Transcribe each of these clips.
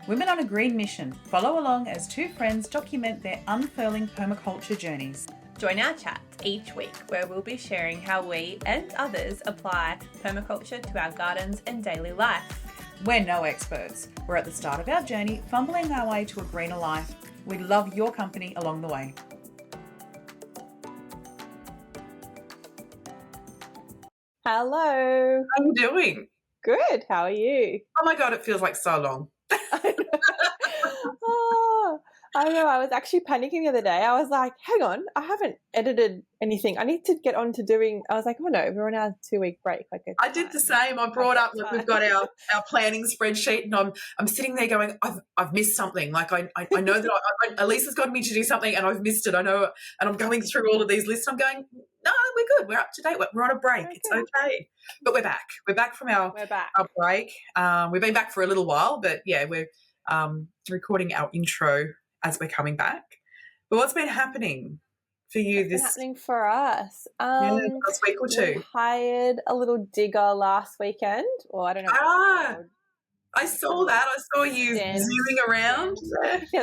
Women on a Green Mission. Follow along as two friends document their unfurling permaculture journeys. Join our chats each week where we'll be sharing how we and others apply permaculture to our gardens and daily life. We're no experts. We're at the start of our journey, fumbling our way to a greener life. We'd love your company along the way. Hello. How are you doing? Good. How are you? Oh my God, it feels like so long. Oh, I know. I was actually panicking the other day. I was like, hang on, I haven't edited anything. I need to get on to doing. I was like, oh no, we're on our 2-week break. I did the same. I brought up that we've got our planning spreadsheet, and I'm sitting there going, I've missed something. Like I know that Elisa's got me to do something, and I've missed it. I know, and I'm going through all of these lists. I'm going, no, we're good. We're up to date. We're on a break. It's okay. But we're back. We're back from our break. We've been back for a little while, but yeah, we're recording our intro as we're coming back. But what's been happening for you What's happening for us? Last week or two? We hired a little digger last weekend, or I don't know. I saw that. I saw you zooming around.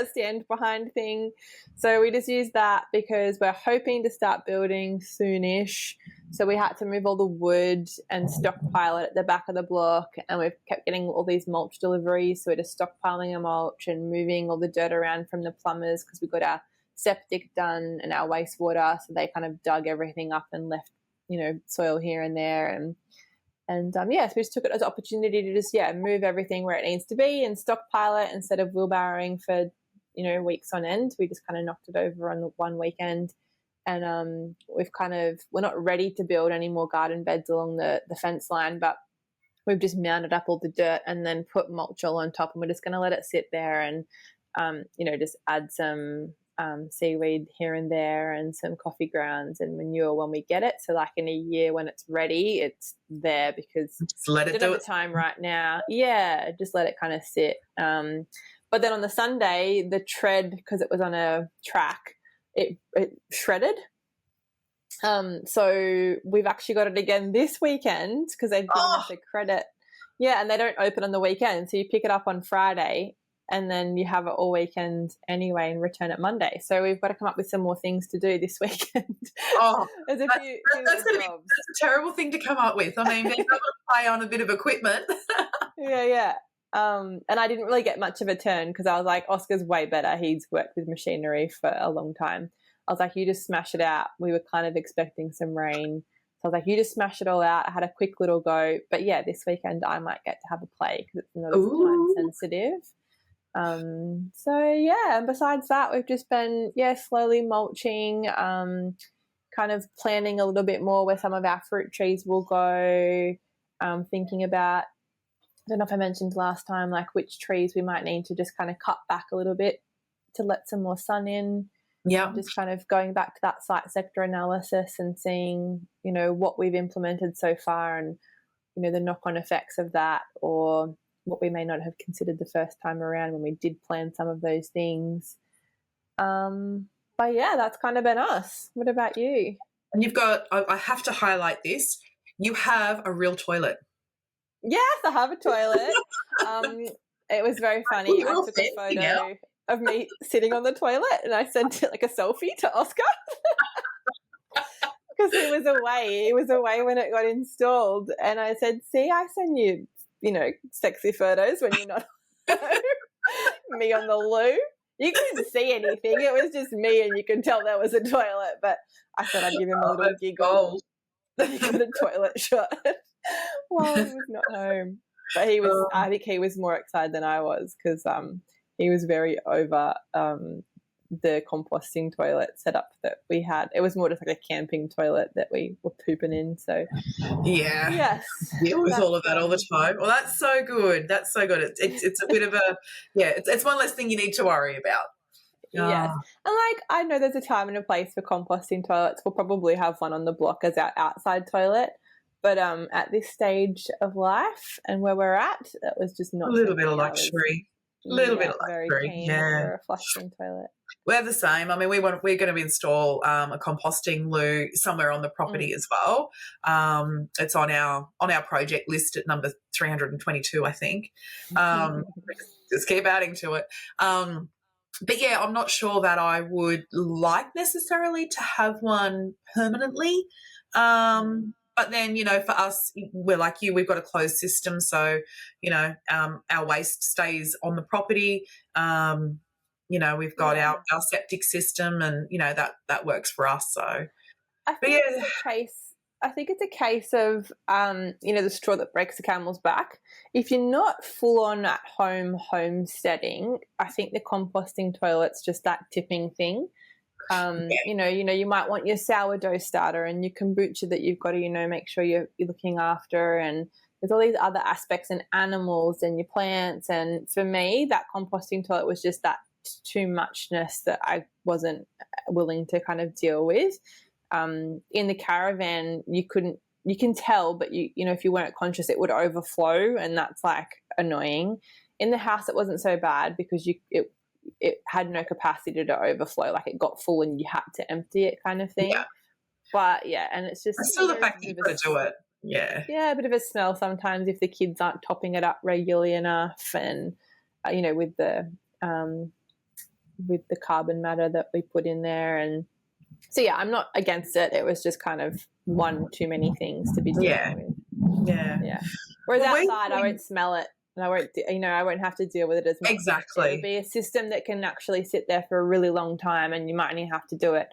Stand behind thing. So we just used that because we're hoping to start building soonish. So we had to move all the wood and stockpile it at the back of the block, and we've kept getting all these mulch deliveries. So we're just stockpiling a mulch and moving all the dirt around from the plumbers because we got our septic done and our wastewater. So they kind of dug everything up and left, soil here and there. And so we just took it as an opportunity to just, move everything where it needs to be and stockpile it instead of wheelbarrowing for, weeks on end. We just kind of knocked it over on the one weekend. And we're not ready to build any more garden beds along the fence line, but we've just mounted up all the dirt and then put mulch all on top, and we're just going to let it sit there and, just add some seaweed here and there and some coffee grounds and manure when we get it. So like in a year when it's ready, it's there because just let it do it. Time right now. Yeah, just let it kind of sit. But then on the Sunday, the tread, because it was on a track, it shredded. So we've actually got it again this weekend because they've given us a credit. Yeah, and they don't open on the weekend. So you pick it up on Friday and then you have it all weekend anyway and return it Monday. So we've got to come up with some more things to do this weekend. That's a terrible thing to come up with. I mean, they're not going to play on a bit of equipment. Yeah. And I didn't really get much of a turn because I was like, Oscar's way better. He's worked with machinery for a long time. I was like, you just smash it out. We were kind of expecting some rain. So I was like, you just smash it all out. I had a quick little go. But yeah, this weekend I might get to have a play because it's not as time sensitive. And besides that, we've just been, slowly mulching, kind of planning a little bit more where some of our fruit trees will go, thinking about, I don't know if I mentioned last time, like which trees we might need to just kind of cut back a little bit to let some more sun in. Yeah. Just kind of going back to that site sector analysis and seeing, what we've implemented so far and, the knock-on effects of that, or what we may not have considered the first time around when we did plan some of those things. But yeah, that's kind of been us. What about you? And you've got, I have to highlight this, you have a real toilet. Yes, I have a toilet. It was very funny. I took a photo of me sitting on the toilet and I sent it like a selfie to Oscar because he was away. He was away when it got installed. And I said, see, I send you, sexy photos when you're not me on the loo. You couldn't see anything. It was just me and you could tell there was a toilet. But I thought I'd give him a little giggle. He got a toilet shot while he was not home. But I think he was more excited than I was because he was very over the composting toilet setup that we had. It was more just like a camping toilet that we were pooping in. So yes, deal with all of that all the time. Well, that's so good. That's so good. It's a bit of a it's one less thing you need to worry about. Yes, and I know there's a time and a place for composting toilets. We'll probably have one on the block as our outside toilet. But at this stage of life and where we're at, that was just not a little bit of luxury. Bit of luxury. Very keen for a flushing toilet. We're the same. I mean, we're going to install a composting loo somewhere on the property as well. It's on our project list at number 322, I think. just keep adding to it. But yeah, I'm not sure that I would like necessarily to have one permanently. But then, for us, we're like you, we've got a closed system. So, our waste stays on the property. We've got our septic system and, that works for us. So, I think it's a case of, the straw that breaks the camel's back. If you're not full on at home homesteading, I think the composting toilet's just that tipping thing. You might want your sourdough starter and your kombucha that you've got to, make sure you're looking after, and there's all these other aspects and animals and your plants. And for me, that composting toilet was just that too muchness that I wasn't willing to kind of deal with. In the caravan, you can tell, but if you weren't conscious, it would overflow, and that's like annoying. In the house, it wasn't so bad because it had no capacity to overflow. Like, it got full and you had to empty it, kind of thing. Yeah. But yeah, and it's just still the fact that you've got to do it. Yeah. Yeah, a bit of a smell sometimes if the kids aren't topping it up regularly enough, and with the carbon matter that we put in there. And so yeah, I'm not against it. It was just kind of one too many things to be dealing with. Yeah. Whereas outside, I won't smell it, and I won't have to deal with it as much. Exactly. It'll be a system that can actually sit there for a really long time, and you might only have to do it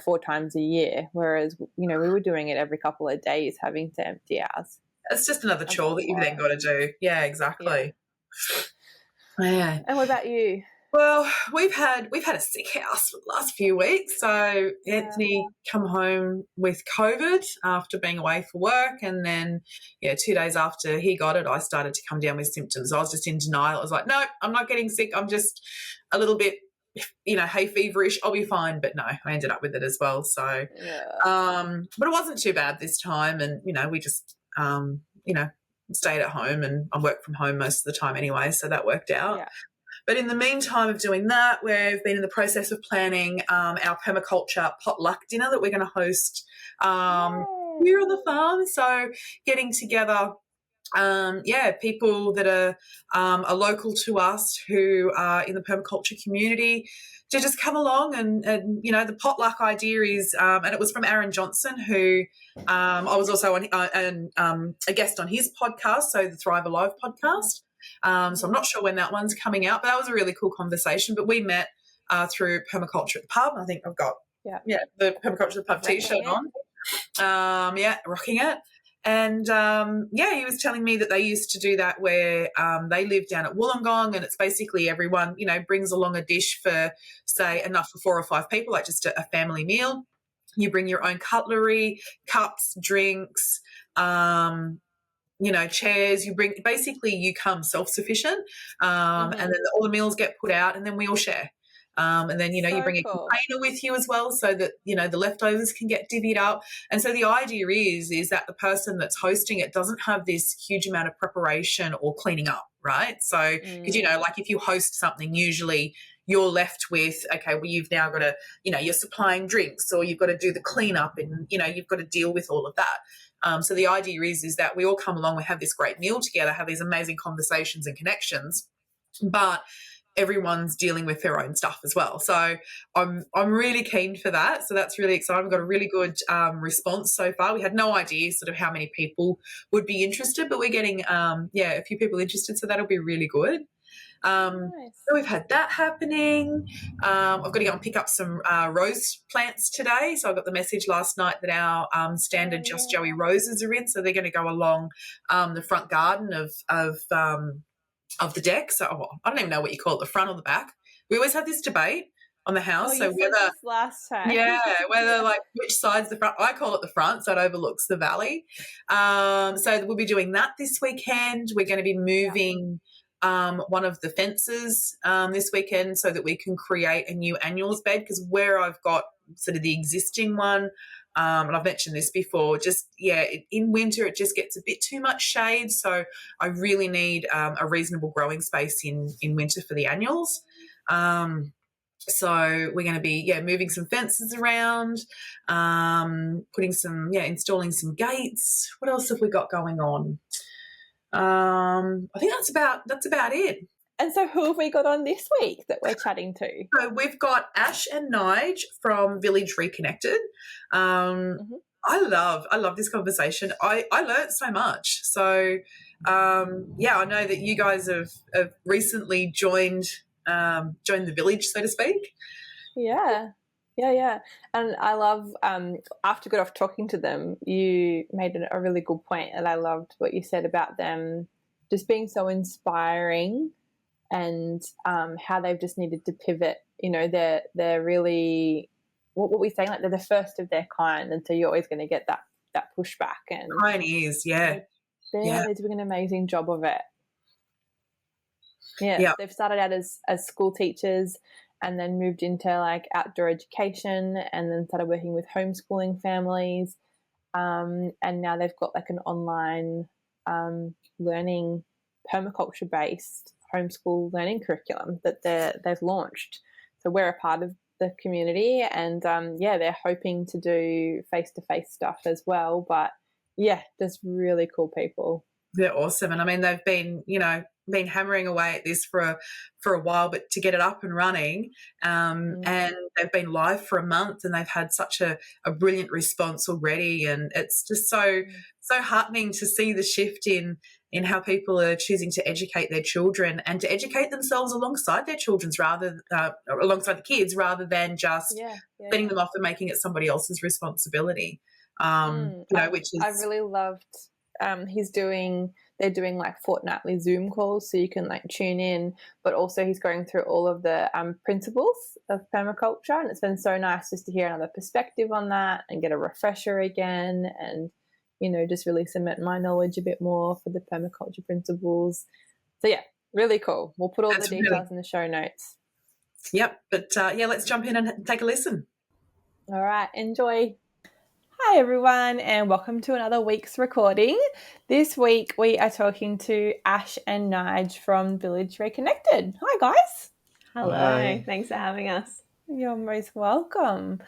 4 times a year, whereas we were doing it every couple of days, having to empty ours. It's just another chore that you've then got to do. Yeah, exactly. Yeah. And what about you? Well, we've had a sick house for the last few weeks. So Anthony come home with COVID after being away for work, and then 2 days after he got it, I started to come down with symptoms. I was just in denial. I was like, no, I'm not getting sick. I'm just a little bit hay feverish. I'll be fine. But no, I ended up with it as well. So but it wasn't too bad this time, and we just stayed at home, and I work from home most of the time anyway, so that worked out. But in the meantime of doing that, we've been in the process of planning our permaculture potluck dinner that we're going to host here on the farm. So getting together people that are local to us who are in the permaculture community to just come along, and the potluck idea is, and it was from Aaron Johnson, who I was also on a guest on his podcast, so the Thrive Alive podcast. So I'm not sure when that one's coming out, but that was a really cool conversation. But we met through Permaculture at the Pub. I think I've got the Permaculture at the Pub t-shirt on. Rocking it. And he was telling me that they used to do that where they live down at Wollongong, and it's basically everyone brings along a dish for, say, enough for 4 or 5 people, like just a family meal. You bring your own cutlery, cups, drinks, chairs. You come self-sufficient, and then all the meals get put out, and then we all share. And then, you bring a container with you as well, so that, the leftovers can get divvied up. And so the idea is that the person that's hosting it doesn't have this huge amount of preparation or cleaning up, right? So, because, like if you host something, usually you're left with, okay, well, you've now got to, you're supplying drinks, or you've got to do the cleanup, and, you've got to deal with all of that. So the idea is that we all come along, we have this great meal together, have these amazing conversations and connections, but everyone's dealing with their own stuff as well. So I'm really keen for that. So that's really exciting. We've got a really good response so far. We had no idea sort of how many people would be interested, but we're getting a few people interested, so that'll be really good. Nice. So we've had that happening. I've got to go and pick up some rose plants today. So I got the message last night that our standard Just Joey roses are in. So they're going to go along the front garden of the deck. So I don't even know what you call it, the front or the back. We always have this debate on the house. So whether last time, whether like which side's the front. I call it the front, so it overlooks the valley. So we'll be doing that this weekend. We're going to be moving one of the fences this weekend so that we can create a new annuals bed, because where I've got sort of the existing one, and I've mentioned this before, in winter it just gets a bit too much shade, so I really need a reasonable growing space in winter for the annuals. So we're going to be moving some fences around, installing some gates. What else have we got going on? I think that's about it. And so who have we got on this week that we're chatting to? So we've got Ash and Nige from Village Reconnected. I love this conversation. I learned so much. So I know that you guys have recently joined the village, so to speak. Yeah. And I love, after I got off talking to them, you made a really good point, and I loved what you said about them just being so inspiring, and how they've just needed to pivot. You know, they're really, what we saying, like they're the first of their kind, and so you're always going to get that pushback. And pioneers, they're doing an amazing job of it. Yeah. They've started out as school teachers, and then moved into like outdoor education, and then started working with homeschooling families, and now they've got like an online learning, permaculture based homeschool learning curriculum that they've launched. So we're a part of the community, and they're hoping to do face-to-face stuff as well. But just really cool people. They're awesome. And I mean, they've been hammering away at this for a while, but to get it up and running, and they've been live for a month, and they've had such a brilliant response already. And it's just so heartening to see the shift in how people are choosing to educate their children, and to educate themselves alongside their children's alongside the kids, rather than just letting them off and making it somebody else's responsibility. Which is, I really loved. They're doing like fortnightly Zoom calls, so you can like tune in, but also he's going through all of the principles of permaculture, and it's been so nice just to hear another perspective on that and get a refresher again, and just really cement my knowledge a bit more for the permaculture principles. So really cool. We'll put all the details in the show notes. Yep, but let's jump in and take a listen. All right, enjoy. Hi everyone, and welcome to another week's recording. This week we are talking to Ash and Nige from Village Reconnected. Hi guys. Hello. Hi. Thanks for having us. You're most welcome.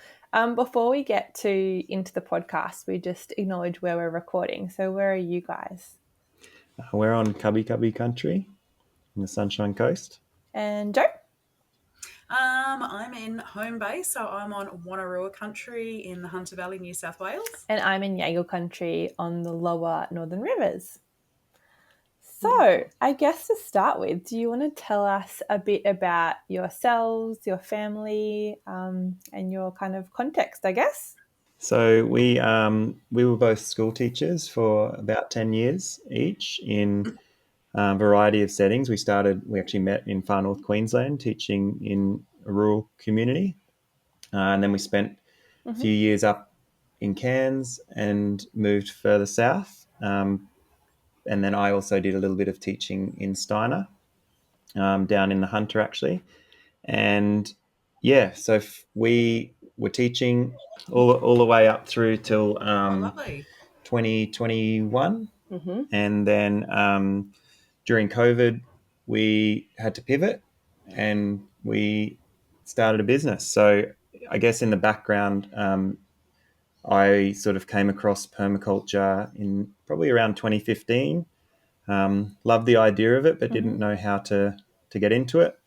Before we get into the podcast, we just acknowledge where we're recording. So where are you guys? We're on Cubby Cubby country in the Sunshine Coast. And Joe? I'm in home base, so I'm on Wanneroo country in the Hunter Valley, New South Wales. And I'm in Yagle country on the lower Northern Rivers. So I guess to start with, do you want to tell us a bit about yourselves, your family, and your kind of context, I guess? So we were both school teachers for about 10 years each in a variety of settings. We actually met in far north Queensland teaching in a rural community. And then we spent a few years up in Cairns and moved further south. And then I also did a little bit of teaching in Steiner, down in the Hunter actually. And so we were teaching all the way up through till 2021. And then during COVID, we had to pivot and we started a business. So I guess in the background, I sort of came across permaculture in probably around 2015. Loved the idea of it, but didn't know how to get into it.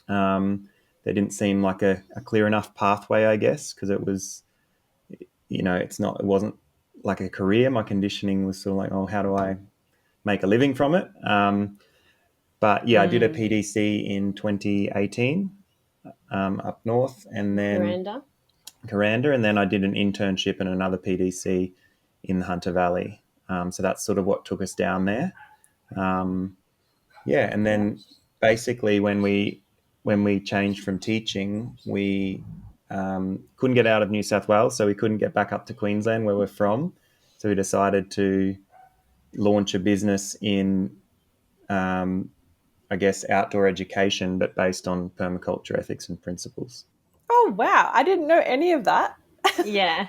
There didn't seem like a clear enough pathway, I guess, because it was, it wasn't like a career. My conditioning was sort of like, oh, how do I make a living from it? But I did a PDC in 2018 up north, and then Kuranda, and then I did an internship and another PDC in the Hunter Valley. So that's sort of what took us down there. And then basically when we changed from teaching, we couldn't get out of New South Wales, so we couldn't get back up to Queensland where we're from. So we decided to launch a business in outdoor education, but based on permaculture ethics and principles. Oh, wow. I didn't know any of that. Yeah.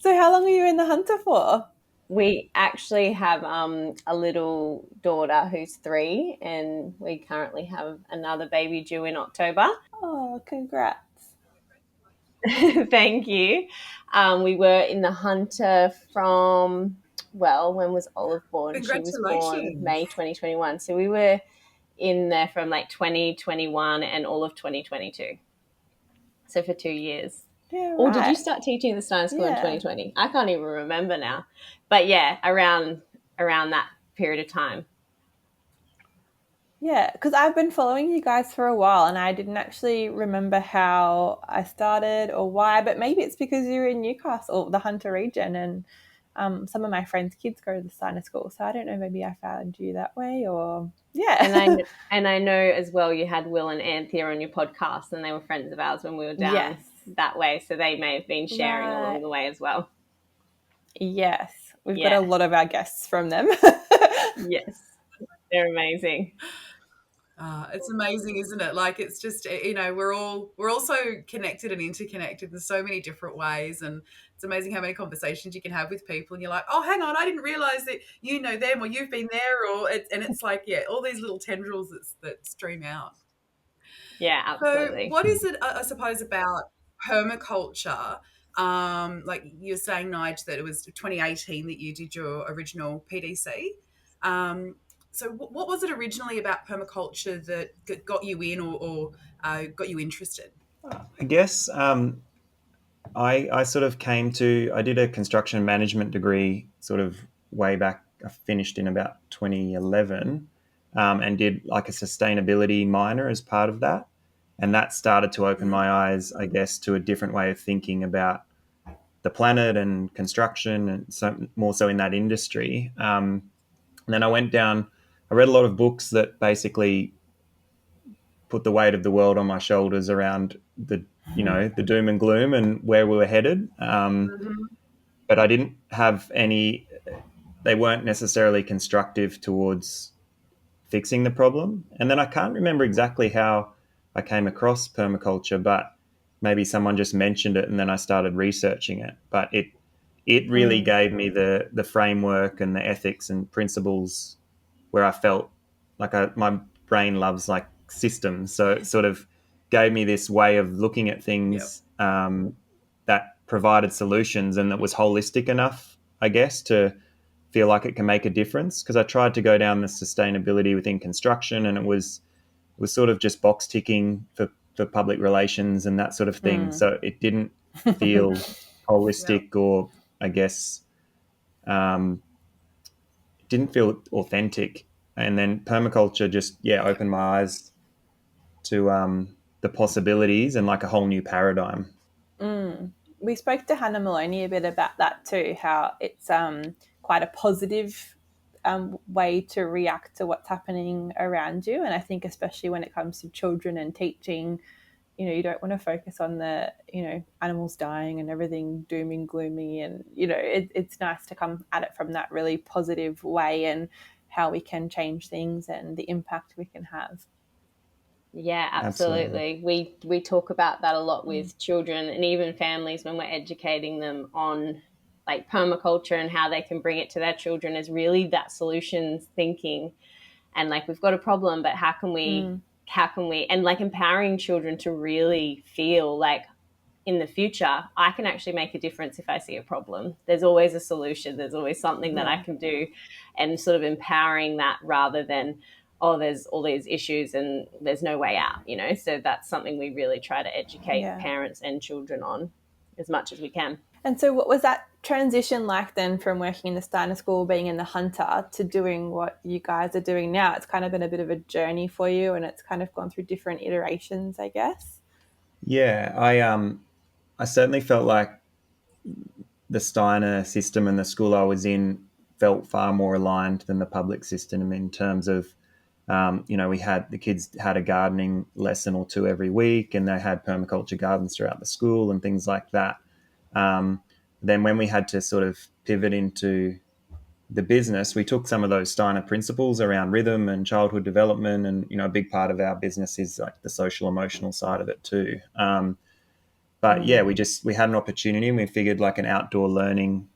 So how long are you in the Hunter for? We actually have a little daughter who's 3, and we currently have another baby due in October. Oh, congrats. Thank you. We were in the Hunter from, when was Olive born? Congratulations. She was born May 2021. So we were in there from like 2021 and all of 2022. So for 2 years. Yeah, Or did you right. start teaching the Steiner School in Yeah. 2020? I can't even remember now. But yeah, around that period of time. Yeah, because I've been following you guys for a while and I didn't actually remember how I started or why, but maybe it's because you're in Newcastle, the Hunter region, and some of my friends' kids go to the Steiner School. So I don't know, maybe I found you that way or yeah. And I know as well you had Will and Anthea on your podcast, and they were friends of ours when we were down Yes. that way. So they may have been sharing along the way as well. Yes. We've got a lot of our guests from them. Yes. They're amazing. It's amazing, isn't it? Like, it's just, you know, we're all so connected and interconnected in so many different ways, and it's amazing how many conversations you can have with people, and you're like, oh, hang on, I didn't realize that you know them or you've been there, and it's like, yeah, all these little tendrils that stream out. Yeah, absolutely. So, what is it, I suppose, about permaculture? Like you're saying, Nige, that it was 2018 that you did your original PDC. So what was it originally about permaculture that got you in or got you interested? I guess I sort of I did a construction management degree sort of way back. I finished in about 2011 and did like a sustainability minor as part of that. And that started to open my eyes, I guess, to a different way of thinking about the planet and construction, and so more so in that industry. And then I read a lot of books that basically put the weight of the world on my shoulders around the doom and gloom and where we were headed. But I didn't have any. They weren't necessarily constructive towards fixing the problem. And then I can't remember exactly how I came across permaculture, but maybe someone just mentioned it and then I started researching it. But it really gave me the framework and the ethics and principles where I felt like my brain loves like systems. So it sort of gave me this way of looking at things that provided solutions and that was holistic enough, I guess, to feel like it can make a difference. Because I tried to go down the sustainability within construction, and it was sort of just box ticking for public relations and that sort of thing. So it didn't feel holistic or, I guess, didn't feel authentic. And then permaculture just opened my eyes to the possibilities and like a whole new paradigm. We spoke to Hannah Maloney a bit about that too, how it's quite a positive way to react to what's happening around you. And I think especially when it comes to children and teaching, you don't want to focus on the, animals dying and everything doom and gloomy. And, it's nice to come at it from that really positive way and how we can change things and the impact we can have. Yeah, absolutely. We talk about that a lot with children and even families when we're educating them on like permaculture and how they can bring it to their children, is really that solutions thinking. And like, we've got a problem, but how can we and like empowering children to really feel like in the future, I can actually make a difference if I see a problem. There's always a solution. There's always something that I can do, and sort of empowering that rather than, oh, there's all these issues and there's no way out, So that's something we really try to educate parents and children on as much as we can. And so what was that transition like then from working in the Steiner School, being in the Hunter, to doing what you guys are doing now? It's kind of been a bit of a journey for you, and it's kind of gone through different iterations, I guess. Yeah, I certainly felt like the Steiner system and the school I was in felt far more aligned than the public system in terms of, the kids had a gardening lesson or two every week, and they had permaculture gardens throughout the school and things like that. Then when we had to sort of pivot into the business, we took some of those Steiner principles around rhythm and childhood development, and a big part of our business is like the social emotional side of it too. But we had an opportunity, and we figured like an outdoor learning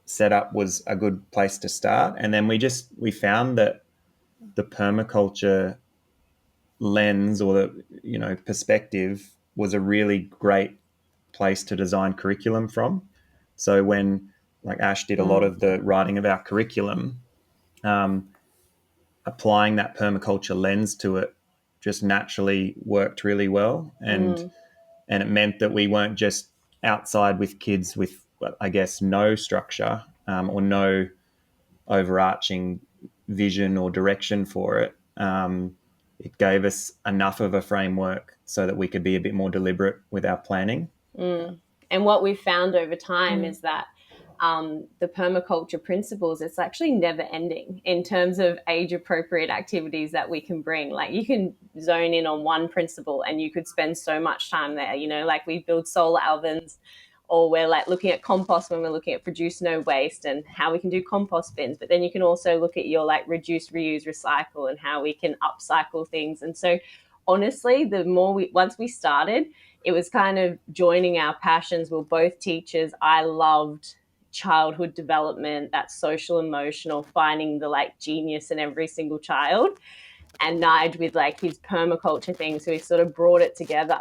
setup was a good place to start. And then we found that the permaculture lens or the perspective was a really great place to design curriculum from. So when like Ash did a lot of the writing of our curriculum, applying that permaculture lens to it just naturally worked really well. And it meant that we weren't just outside with kids with, I guess, no structure or no overarching vision or direction for it. It gave us enough of a framework so that we could be a bit more deliberate with our planning. And what we've found over time is that the permaculture principles, it's actually never ending in terms of age appropriate activities that we can bring. Like you can zone in on one principle and you could spend so much time there, you know, like we build solar ovens, or we're like looking at compost when we're looking at produce no waste and how we can do compost bins. But then you can also look at your like reduce, reuse, recycle and how we can upcycle things. And so honestly, the more once we started, it was kind of joining our passions. We're both teachers. I loved childhood development, that social emotional, finding the like genius in every single child, and Nige with like his permaculture thing. So we sort of brought it together.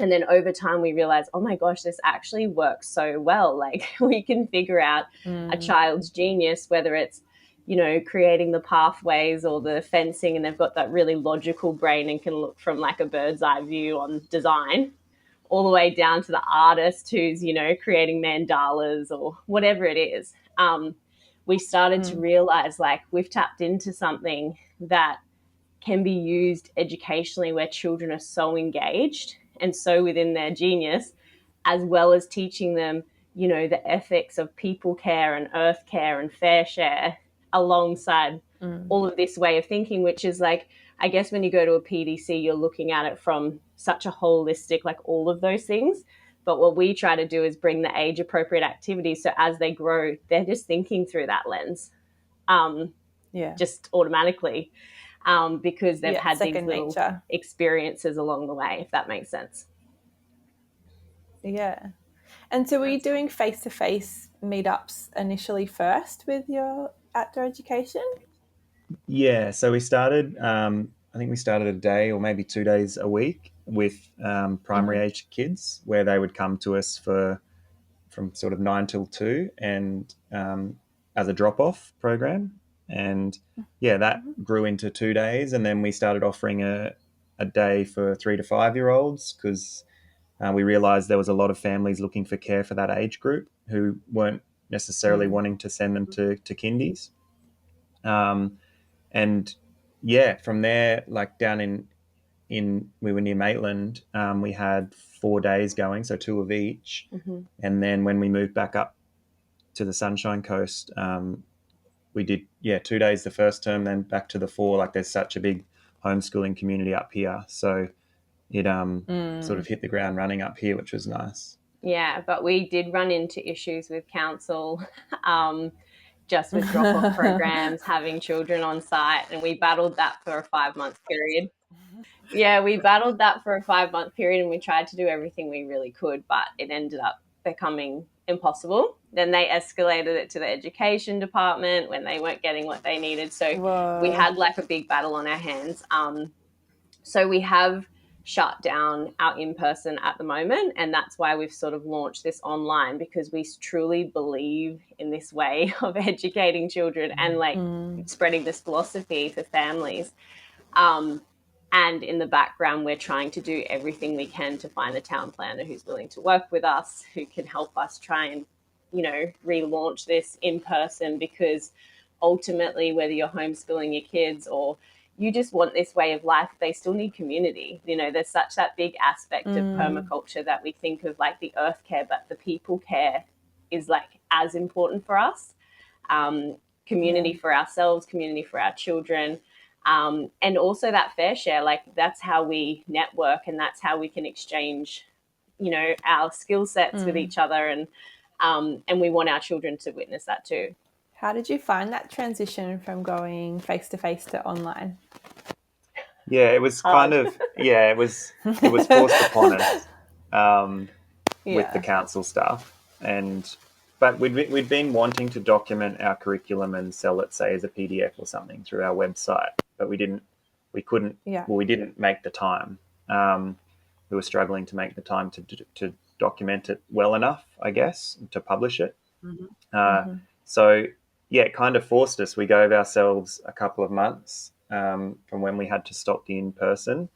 And then over time we realized, oh my gosh, this actually works so well. Like we can figure out a child's genius, whether it's, you know, creating the pathways or the fencing, and they've got that really logical brain and can look from like a bird's eye view on design, all the way down to the artist who's, you know, creating mandalas or whatever it is. We started to realize like we've tapped into something that can be used educationally, where children are so engaged and so within their genius, as well as teaching them, you know, the ethics of people care and earth care and fair share alongside all of this way of thinking, which is like, I guess when you go to a PDC, you're looking at it from such a holistic, like all of those things. But what we try to do is bring the age appropriate activities. So as they grow, they're just thinking through that lens, just automatically, because they've had these little experiences along the way, if that makes sense. Yeah. And so were you doing face-to-face meetups initially first with your outdoor education? Yeah, so we started, I think we started a day or maybe 2 days a week with primary age kids, where they would come to us from sort of 9 till 2 and as a drop-off program. And yeah, that grew into 2 days. And then we started offering a day for 3 to 5 year olds, because we realized there was a lot of families looking for care for that age group who weren't necessarily wanting to send them to kindies. And yeah, from there, like down in we were near Maitland, we had 4 days going, so 2 of each. And then when we moved back up to the Sunshine Coast, we did 2 days the first term, then back to the 4. Like there's such a big homeschooling community up here, so it sort of hit the ground running up here, which was nice. Yeah, but we did run into issues with council, just with drop-off programs, having children on site, and we battled that for a 5-month period. Yeah, we battled that for a 5-month period, and we tried to do everything we really could, but it ended up becoming impossible. Then they escalated it to the education department when they weren't getting what they needed. So we had like a big battle on our hands. So we have shut down our in-person at the moment, and that's why we've sort of launched this online, because we truly believe in this way of educating children and like spreading this philosophy for families. And in the background, we're trying to do everything we can to find a town planner who's willing to work with us, who can help us try and, you know, relaunch this in person, because ultimately, whether you're homeschooling your kids or you just want this way of life, they still need community. You know, there's such that big aspect of permaculture that we think of like the earth care, but the people care is like as important for us. Community for ourselves, community for our children. And also that fair share, like that's how we network, and that's how we can exchange, you know, our skill sets with each other. And we want our children to witness that too. How did you find that transition from going face-to-face to online? Yeah, it was kind of, it was forced upon us with the council stuff. But we'd been wanting to document our curriculum and sell it, say, as a PDF or something through our website, but we didn't make the time. We were struggling to make the time to document it well enough, I guess, to publish it. So yeah, it kind of forced us. We gave ourselves a couple of months from when we had to stop the in-person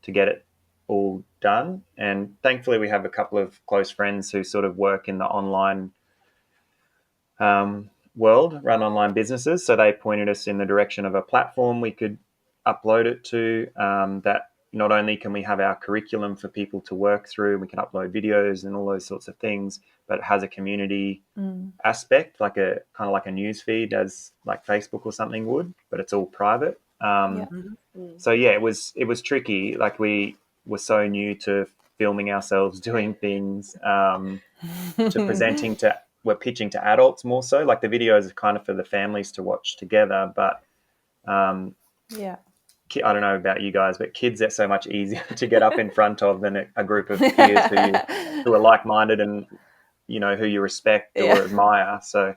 to get it all done. And thankfully we have a couple of close friends who sort of work in the online world, run online businesses. So they pointed us in the direction of a platform we could upload it to, that not only can we have our curriculum for people to work through, we can upload videos and all those sorts of things, but it has a community aspect, like a kind of like a news feed, as like Facebook or something would, but it's all private. So yeah, it was tricky. Like we were so new to filming ourselves doing things, to presenting to, we're pitching to adults more so. Like the videos are kind of for the families to watch together, but I don't know about you guys, but kids are so much easier to get up in front of than a group of peers who are like-minded and, you know, who you respect or admire. So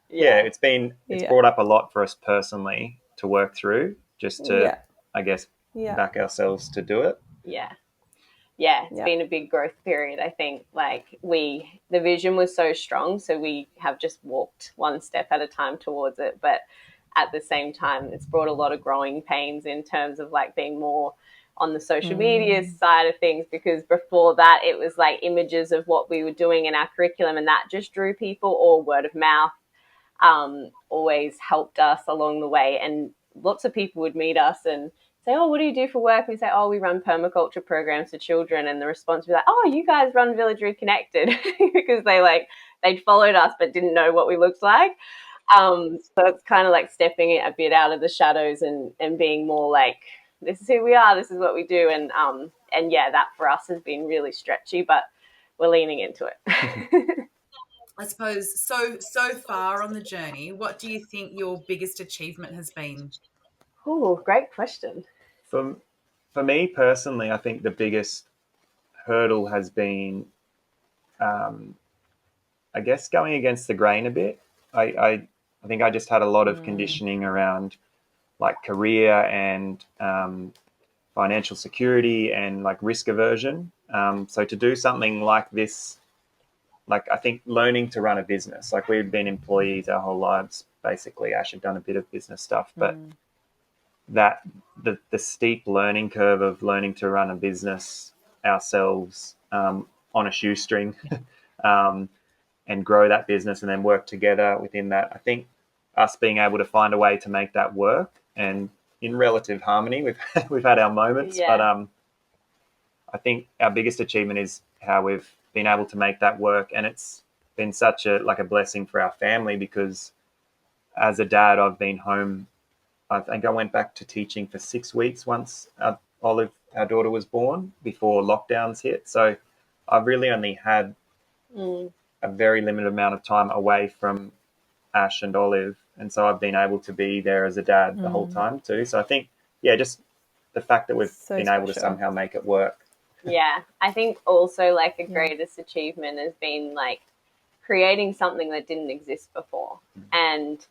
yeah, it's brought up a lot for us personally to work through, just to, I guess, back ourselves to do it. It's been a big growth period. I think like the vision was so strong, so we have just walked one step at a time towards it, but at the same time it's brought a lot of growing pains in terms of like being more on the social media side of things, because before that it was like images of what we were doing in our curriculum, and that just drew people, or word of mouth always helped us along the way. And lots of people would meet us and say, oh, what do you do for work? We say, oh, we run permaculture programs for children. And the response would be like, oh, you guys run Village Reconnected, because they'd followed us but didn't know what we looked like. So it's kind of like stepping it a bit out of the shadows and being more like, this is who we are, this is what we do. And yeah, that for us has been really stretchy, but we're leaning into it. I suppose so far on the journey, what do you think your biggest achievement has been? Oh, great question. For me personally, I think the biggest hurdle has been, I guess, going against the grain a bit. I think I just had a lot of conditioning around like career and financial security and like risk aversion. So to do something like this, like I think learning to run a business, like we've been employees our whole lives, basically. Ash had done a bit of business stuff, but that the steep learning curve of learning to run a business ourselves on a shoestring and grow that business and then work together within that. I think us being able to find a way to make that work and in relative harmony, we've had our moments, but I think our biggest achievement is how we've been able to make that work. And it's been such a blessing for our family, because as a dad, I've been home. I think I went back to teaching for 6 weeks once Olive, our daughter, was born, before lockdowns hit. So I've really only had a very limited amount of time away from Ash and Olive. And so I've been able to be there as a dad the whole time too. So I think, just the fact that we've been able to somehow make it work. Yeah, I think also like the greatest achievement has been like creating something that didn't exist before, and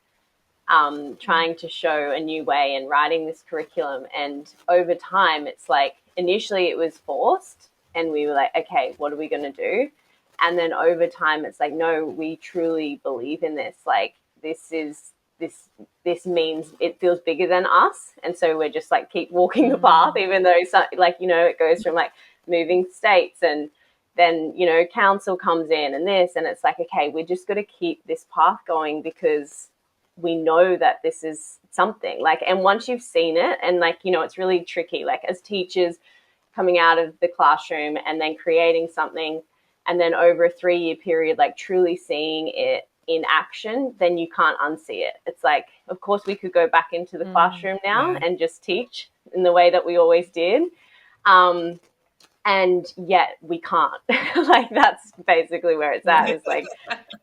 trying to show a new way and writing this curriculum. And over time, it's like initially it was forced and we were like, okay, what are we going to do? And then over time, it's like, no, we truly believe in this. Like this means it feels bigger than us. And so we're just like, keep walking the path, even though like, you know, it goes from like moving states and then, you know, council comes in and this, and it's like, okay, we're just going to keep this path going because we know that this is something like, and once you've seen it, and like, you know, it's really tricky, like as teachers coming out of the classroom and then creating something, and then over a 3-year period, like truly seeing it in action, then you can't unsee it. It's like, of course we could go back into the classroom now and just teach in the way that we always did. And yet we can't. Like that's basically where it's at. It's like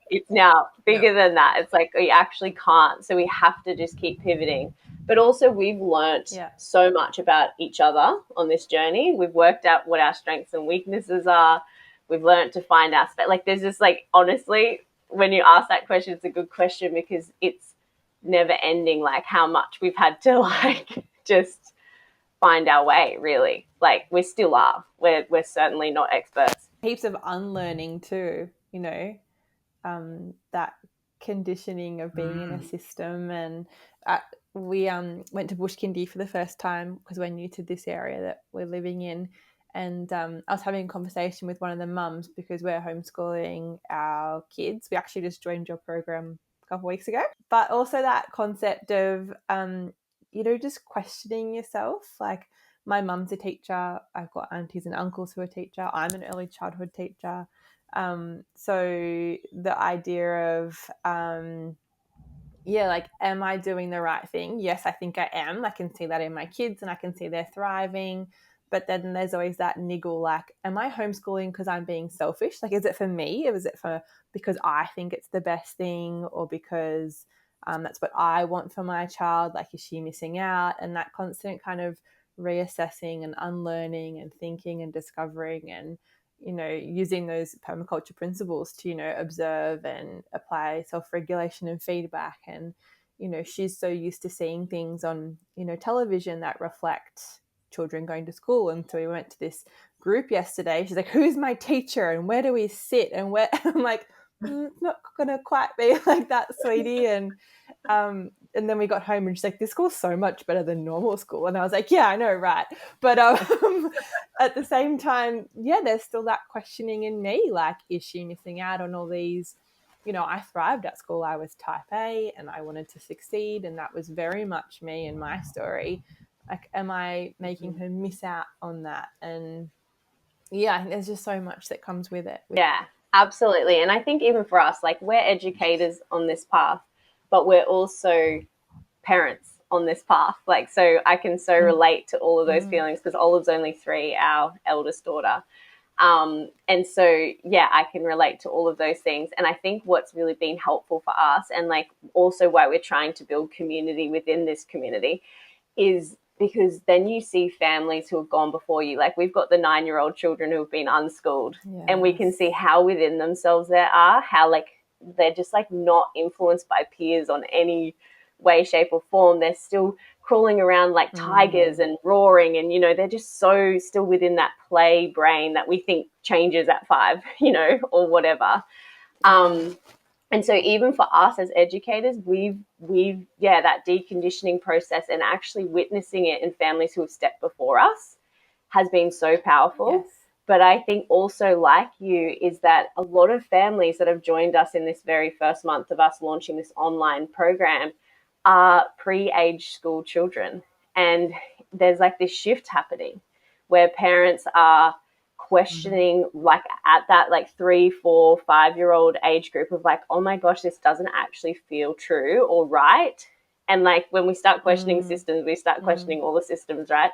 it's now bigger than that. It's like we actually can't. So we have to just keep pivoting. But also we've learnt so much about each other on this journey. We've worked out what our strengths and weaknesses are. We've learnt to find our space. Like there's just like, honestly, when you ask that question, it's a good question because it's never ending, like how much we've had to like just find our way, really. Like we still are. We're certainly not experts. Heaps of unlearning too, you know, that conditioning of being in a system. And we went to bush kindy for the first time because we're new to this area that we're living in. And I was having a conversation with one of the mums because we're homeschooling our kids. We actually just joined your program a couple of weeks ago. But also that concept of, just questioning yourself. Like, my mum's a teacher. I've got aunties and uncles who are teacher. I'm an early childhood teacher. So the idea of, am I doing the right thing? Yes, I think I am. I can see that in my kids and I can see they're thriving. But then there's always that niggle, like, am I homeschooling because I'm being selfish? Like, is it for me? Or is it because I think it's the best thing, or because that's what I want for my child? Like, is she missing out? And that constant kind of reassessing and unlearning and thinking and discovering and, using those permaculture principles to, observe and apply self-regulation and feedback. And, she's so used to seeing things on, television that reflect children going to school. And so we went to this group yesterday. She's like, who's my teacher and where do we sit? And where I'm like, it's not gonna quite be like that, sweetie. And then we got home and she's like, this school's so much better than normal school. And I was like, yeah, I know, right? But at the same time, there's still that questioning in me, like, is she missing out on all these? I thrived at school. I was type A and I wanted to succeed, and that was very much me and my story. Like, am I making her miss out on that? And I think there's just so much that comes with it. Yeah, absolutely. And I think even for us, like, we're educators on this path, but we're also parents on this path. Like, so I can so relate to all of those feelings, because Olive's only 3, our eldest daughter. And so, I can relate to all of those things. And I think what's really been helpful for us, and like also why we're trying to build community within this community, is because then you see families who have gone before you. Like, we've got the 9-year-old children who have been unschooled, and we can see how within themselves there are, how like they're just like not influenced by peers on any way, shape or form. They're still crawling around like tigers and roaring, and they're just so still within that play brain that we think changes at 5, or whatever. And so even for us as educators, we've that deconditioning process and actually witnessing it in families who have stepped before us has been so powerful. Yes. But I think also, like you, is that a lot of families that have joined us in this very first month of us launching this online program are pre-age school children. And there's like this shift happening where parents are questioning, like at that like 3, 4, 5-year-old age group of like, oh my gosh, this doesn't actually feel true or right. And like when we start questioning systems, we start questioning all the systems, right?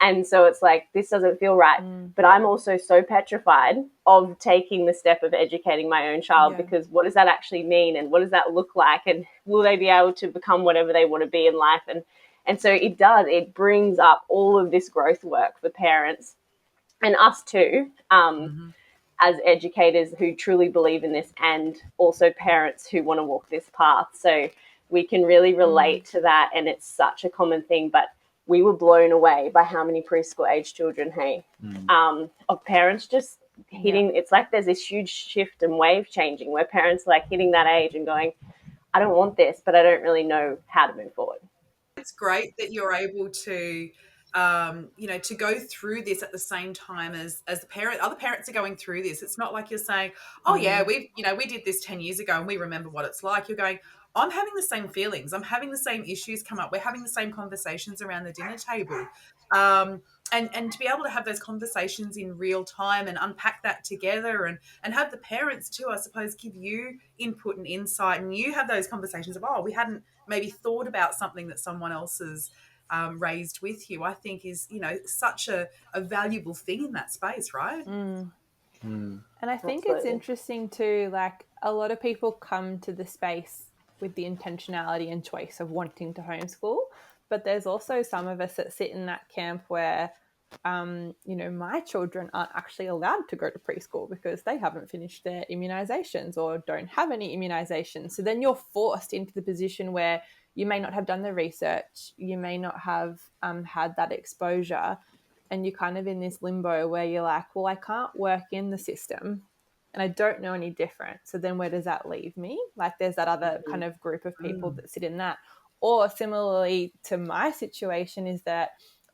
And so it's like, this doesn't feel right. But I'm also so petrified of taking the step of educating my own child, because what does that actually mean? And what does that look like? And will they be able to become whatever they want to be in life? And so it brings up all of this growth work for parents and us too, as educators who truly believe in this, and also parents who want to walk this path. So we can really relate to that. And it's such a common thing, but we were blown away by how many preschool age children, of parents just hitting, it's like there's this huge shift and wave changing where parents are like hitting that age and going, I don't want this, but I don't really know how to move forward. It's great that you're able to, to go through this at the same time as the parent. Other parents are going through this. It's not like you're saying, oh yeah, we did this 10 years ago and we remember what it's like. You're going, I'm having the same feelings. I'm having the same issues come up. We're having the same conversations around the dinner table. And to be able to have those conversations in real time and unpack that together and have the parents too, I suppose, give you input and insight, and you have those conversations of, oh, we hadn't maybe thought about something that someone else has raised with you, I think is, such a valuable thing in that space, right? And I think Absolutely. it's interesting too, like a lot of people come to the space with the intentionality and choice of wanting to homeschool, but there's also some of us that sit in that camp where my children aren't actually allowed to go to preschool because they haven't finished their immunizations or don't have any immunizations. So then you're forced into the position where you may not have done the research, you may not have had that exposure, and you're kind of in this limbo where you're like, well, I can't work in the system and I don't know any different. So then where does that leave me? Like there's that other kind of group of people that sit in that. Or similarly to my situation is that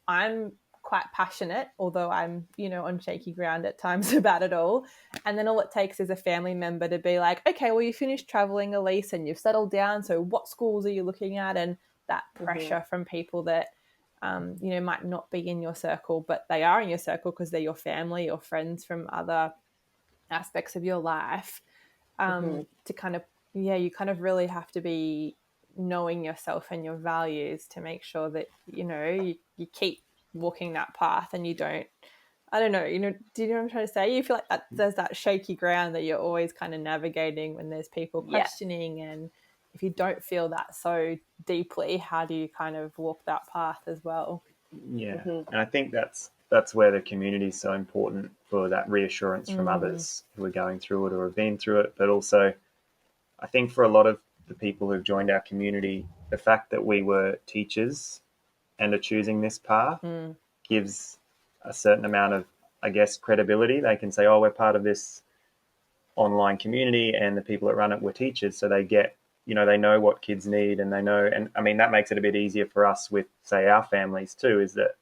I'm quite passionate, although I'm, on shaky ground at times about it all. And then all it takes is a family member to be like, okay, well, you finished traveling, Elise, and you've settled down. So what schools are you looking at? And that pressure from people that, might not be in your circle, but they are in your circle because they're your family or friends from other aspects of your life, to kind of, you kind of really have to be knowing yourself and your values to make sure that, you keep walking that path and you don't, I don't know, do you know what I'm trying to say? You feel like that there's that shaky ground that you're always kind of navigating when there's people questioning, and if you don't feel that so deeply, how do you kind of walk that path as well? Yeah, and I think that's where the community is so important, for that reassurance from others who are going through it or have been through it. But also, I think for a lot of the people who've joined our community, the fact that we were teachers and are choosing this path gives a certain amount of, I guess, credibility. They can say, oh, we're part of this online community and the people that run it were teachers. So they get, they know what kids need, and they know, and I mean, that makes it a bit easier for us with, say, our families too, is that,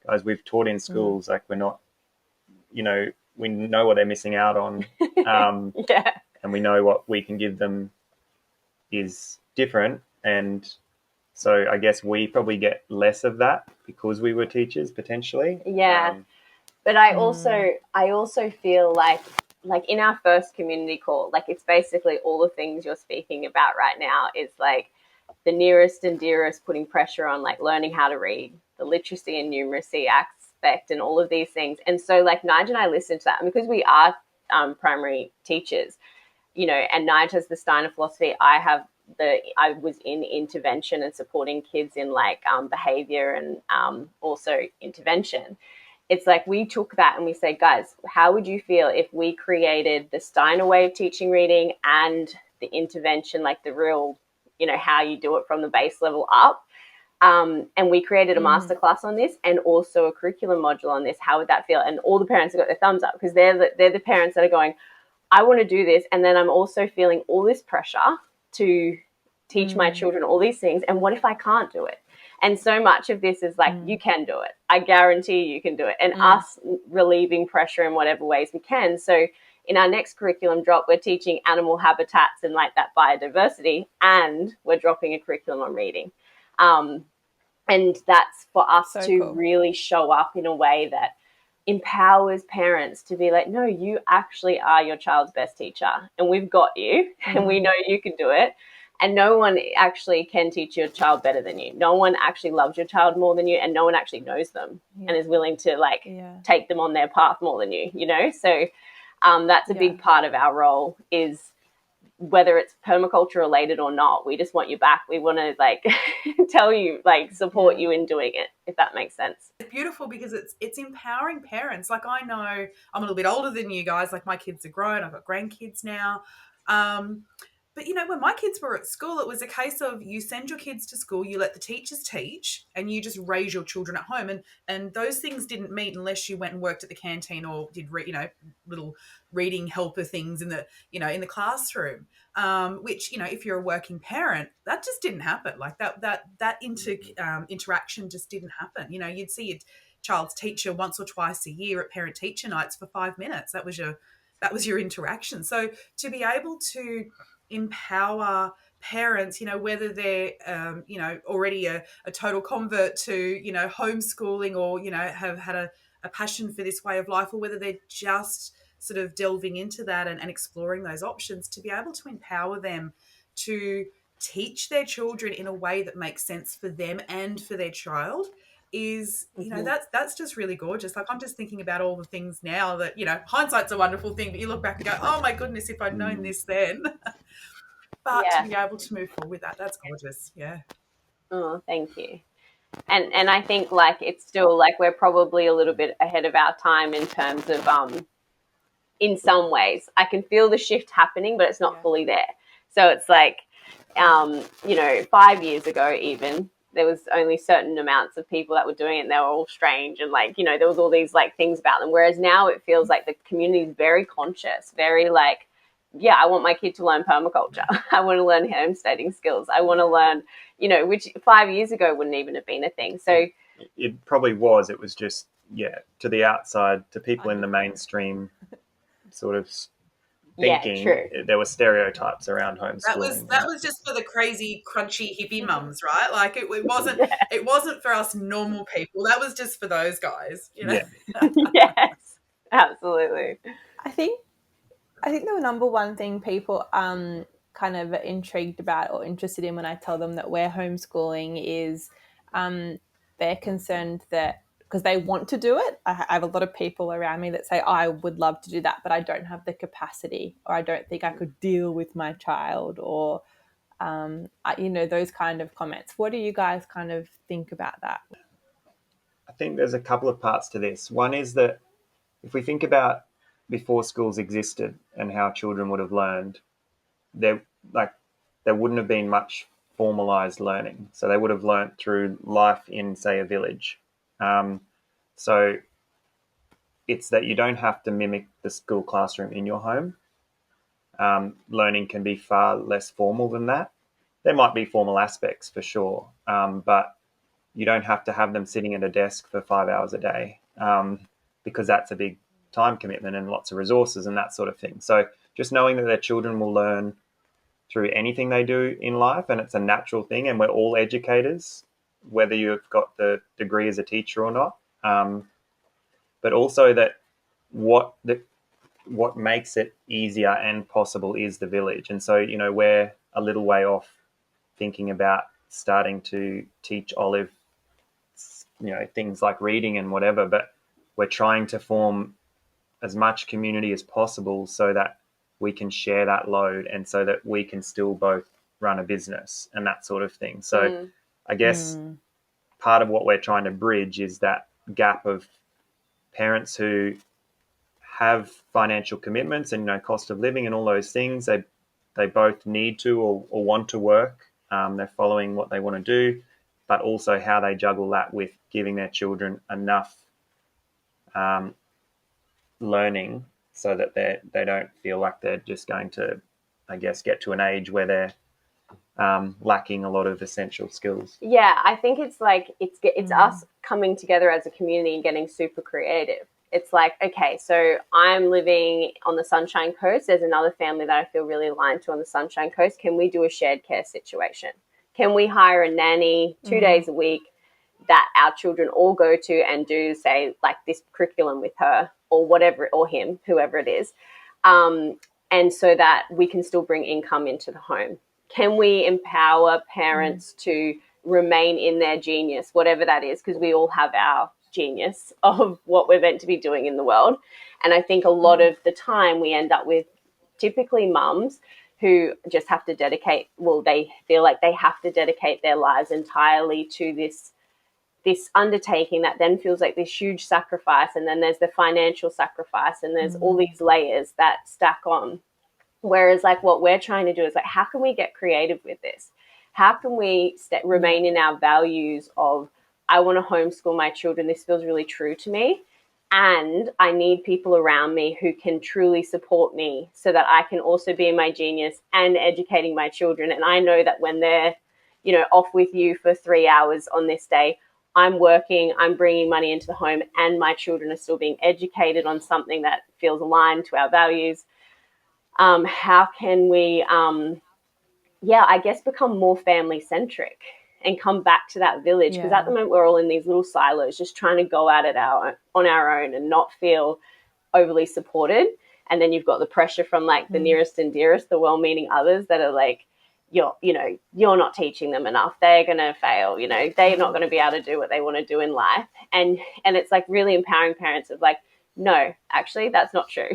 guys, we've taught in schools, like we're not, we know what they're missing out on. And we know what we can give them is different. And so I guess we probably get less of that because we were teachers potentially. But I also feel like in our first community call, like it's basically all the things you're speaking about right now is like the nearest and dearest putting pressure on like learning how to read, the literacy and numeracy aspect and all of these things. And so like Nige and I listened to that, and because we are primary teachers, and Nige has the Steiner philosophy, I was in intervention and supporting kids in like behavior and also intervention. It's like we took that and we said, guys, how would you feel if we created the Steiner way of teaching reading and the intervention, like the real, how you do it from the base level up? And we created a masterclass on this and also a curriculum module on this. How would that feel? And all the parents have got their thumbs up, because they're the parents that are going, I want to do this. And then I'm also feeling all this pressure to teach my children all these things. And what if I can't do it? And so much of this is like, you can do it. I guarantee you can do it. And us relieving pressure in whatever ways we can. So in our next curriculum drop, we're teaching animal habitats and like that biodiversity, and we're dropping a curriculum on reading. And that's for us really show up in a way that empowers parents to be like, no, you actually are your child's best teacher, and we've got you, and we know you can do it. And no one actually can teach your child better than you. No one actually loves your child more than you, and no one actually knows them and is willing to take them on their path more than you, So that's a big part of our role, is whether it's permaculture related or not, we just want you back. We want to tell you, support you in doing it, if that makes sense. It's beautiful because it's empowering parents. Like, I know I'm a little bit older than you guys. Like, my kids are grown. I've got grandkids now. But, when my kids were at school, it was a case of you send your kids to school, you let the teachers teach, and you just raise your children at home. And those things didn't meet unless you went and worked at the canteen or did, little reading helper things in the, in the classroom, which, if you're a working parent, that just didn't happen. Like that interaction just didn't happen. You'd see your child's teacher once or twice a year at parent-teacher nights for 5 minutes. That was your interaction. So to be able to empower parents, whether they're, already a total convert to, homeschooling, or, have had a passion for this way of life, or whether they're just sort of delving into that and exploring those options, to be able to empower them to teach their children in a way that makes sense for them and for their child is, that's just really gorgeous. Like, I'm just thinking about all the things now that, hindsight's a wonderful thing, but you look back and go, oh my goodness, if I'd known this then. But to be able to move forward with that's gorgeous. Yeah. Oh, thank you. And I think it's still we're probably a little bit ahead of our time in terms of in some ways. I can feel the shift happening, but it's not fully there. So it's 5 years ago even, there was only certain amounts of people that were doing it, and they were all strange, and like, you know, there was all these like things about them. Whereas now it feels like the community is very conscious, very like, yeah, I want my kid to learn permaculture. I want to learn homesteading skills. I want to learn, you know, which 5 years ago wouldn't even have been a thing. So it probably was. It was just, yeah, to the outside, to people in the mainstream sort of thinking, there were stereotypes around homeschooling. That was just for the crazy, crunchy hippie mums, right? Like it wasn't it wasn't for us normal people. That was just for those guys, you know? Yeah. Yes, absolutely. I think the number one thing people kind of intrigued about or interested in when I tell them that we're homeschooling is they're concerned that, because they want to do it. I have a lot of people around me that say, oh, I would love to do that, but I don't have the capacity, or I don't think I could deal with my child, or, you know, those kind of comments. What do you guys kind of think about that? I think there's a couple of parts to this. One is that if we think about before schools existed and how children would have learned, there wouldn't have been much formalized learning. So they would have learnt through life in, say, a village. So it's that you don't have to mimic the school classroom in your home. Learning can be far less formal than that. There might be formal aspects for sure, but you don't have to have them sitting at a desk for 5 hours a day, because that's a big time commitment and lots of resources and that sort of thing. So just knowing that their children will learn through anything they do in life, and it's a natural thing, and we're all educators, whether you've got the degree as a teacher or not, but also that what makes it easier and possible is the village. And so, you know, we're a little way off thinking about starting to teach Olive, you know, things like reading and whatever, but we're trying to form as much community as possible so that we can share that load, and so that we can still both run a business and that sort of thing. So I guess part of what we're trying to bridge is that gap of parents who have financial commitments and, you know, cost of living and all those things. They both need to or want to work. They're following what they want to do, but also how they juggle that with giving their children enough learning so that they don't feel like they're just going to, I guess, get to an age where they're lacking a lot of essential skills. Yeah, I think it's like it's us coming together as a community and getting super creative. It's like, okay, so I'm living on the Sunshine Coast. There's another family that I feel really aligned to on the Sunshine Coast. Can we do a shared care situation? Can we hire a nanny 2 days a week that our children all go to and do, say, like this curriculum with her or whatever, or him, whoever it is, and so that we can still bring income into the home? Can we empower parents to remain in their genius, whatever that is, because we all have our genius of what we're meant to be doing in the world. And I think a lot of the time we end up with typically mums who just have to dedicate, well, they feel like they have to dedicate their lives entirely to this undertaking that then feels like this huge sacrifice. And then there's the financial sacrifice, and there's all these layers that stack on. Whereas like what we're trying to do is like, how can we get creative with this? How can we remain in our values of, I want to homeschool my children. This feels really true to me. And I need people around me who can truly support me so that I can also be in my genius and educating my children. And I know that when they're, you know, off with you for 3 hours on this day, I'm working, I'm bringing money into the home, and my children are still being educated on something that feels aligned to our values. How can we, I guess, become more family centric and come back to that village? Because at the moment we're all in these little silos, just trying to go at it on our own and not feel overly supported. And then you've got the pressure from like the nearest and dearest, the well-meaning others that are like, you're not teaching them enough. They're going to fail. You know, they're not going to be able to do what they want to do in life. And it's like really empowering parents of like, no, actually, that's not true.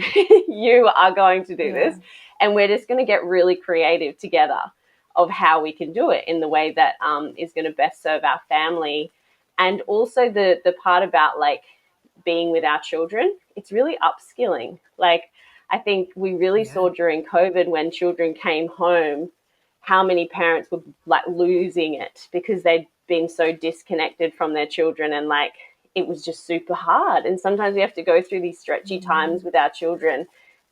You are going to do this. And we're just going to get really creative together of how we can do it in the way that is going to best serve our family. And also the part about like being with our children, it's really upskilling. Like I think we really saw during COVID when children came home how many parents were like losing it because they'd been so disconnected from their children, and like it was just super hard. And sometimes we have to go through these stretchy times with our children,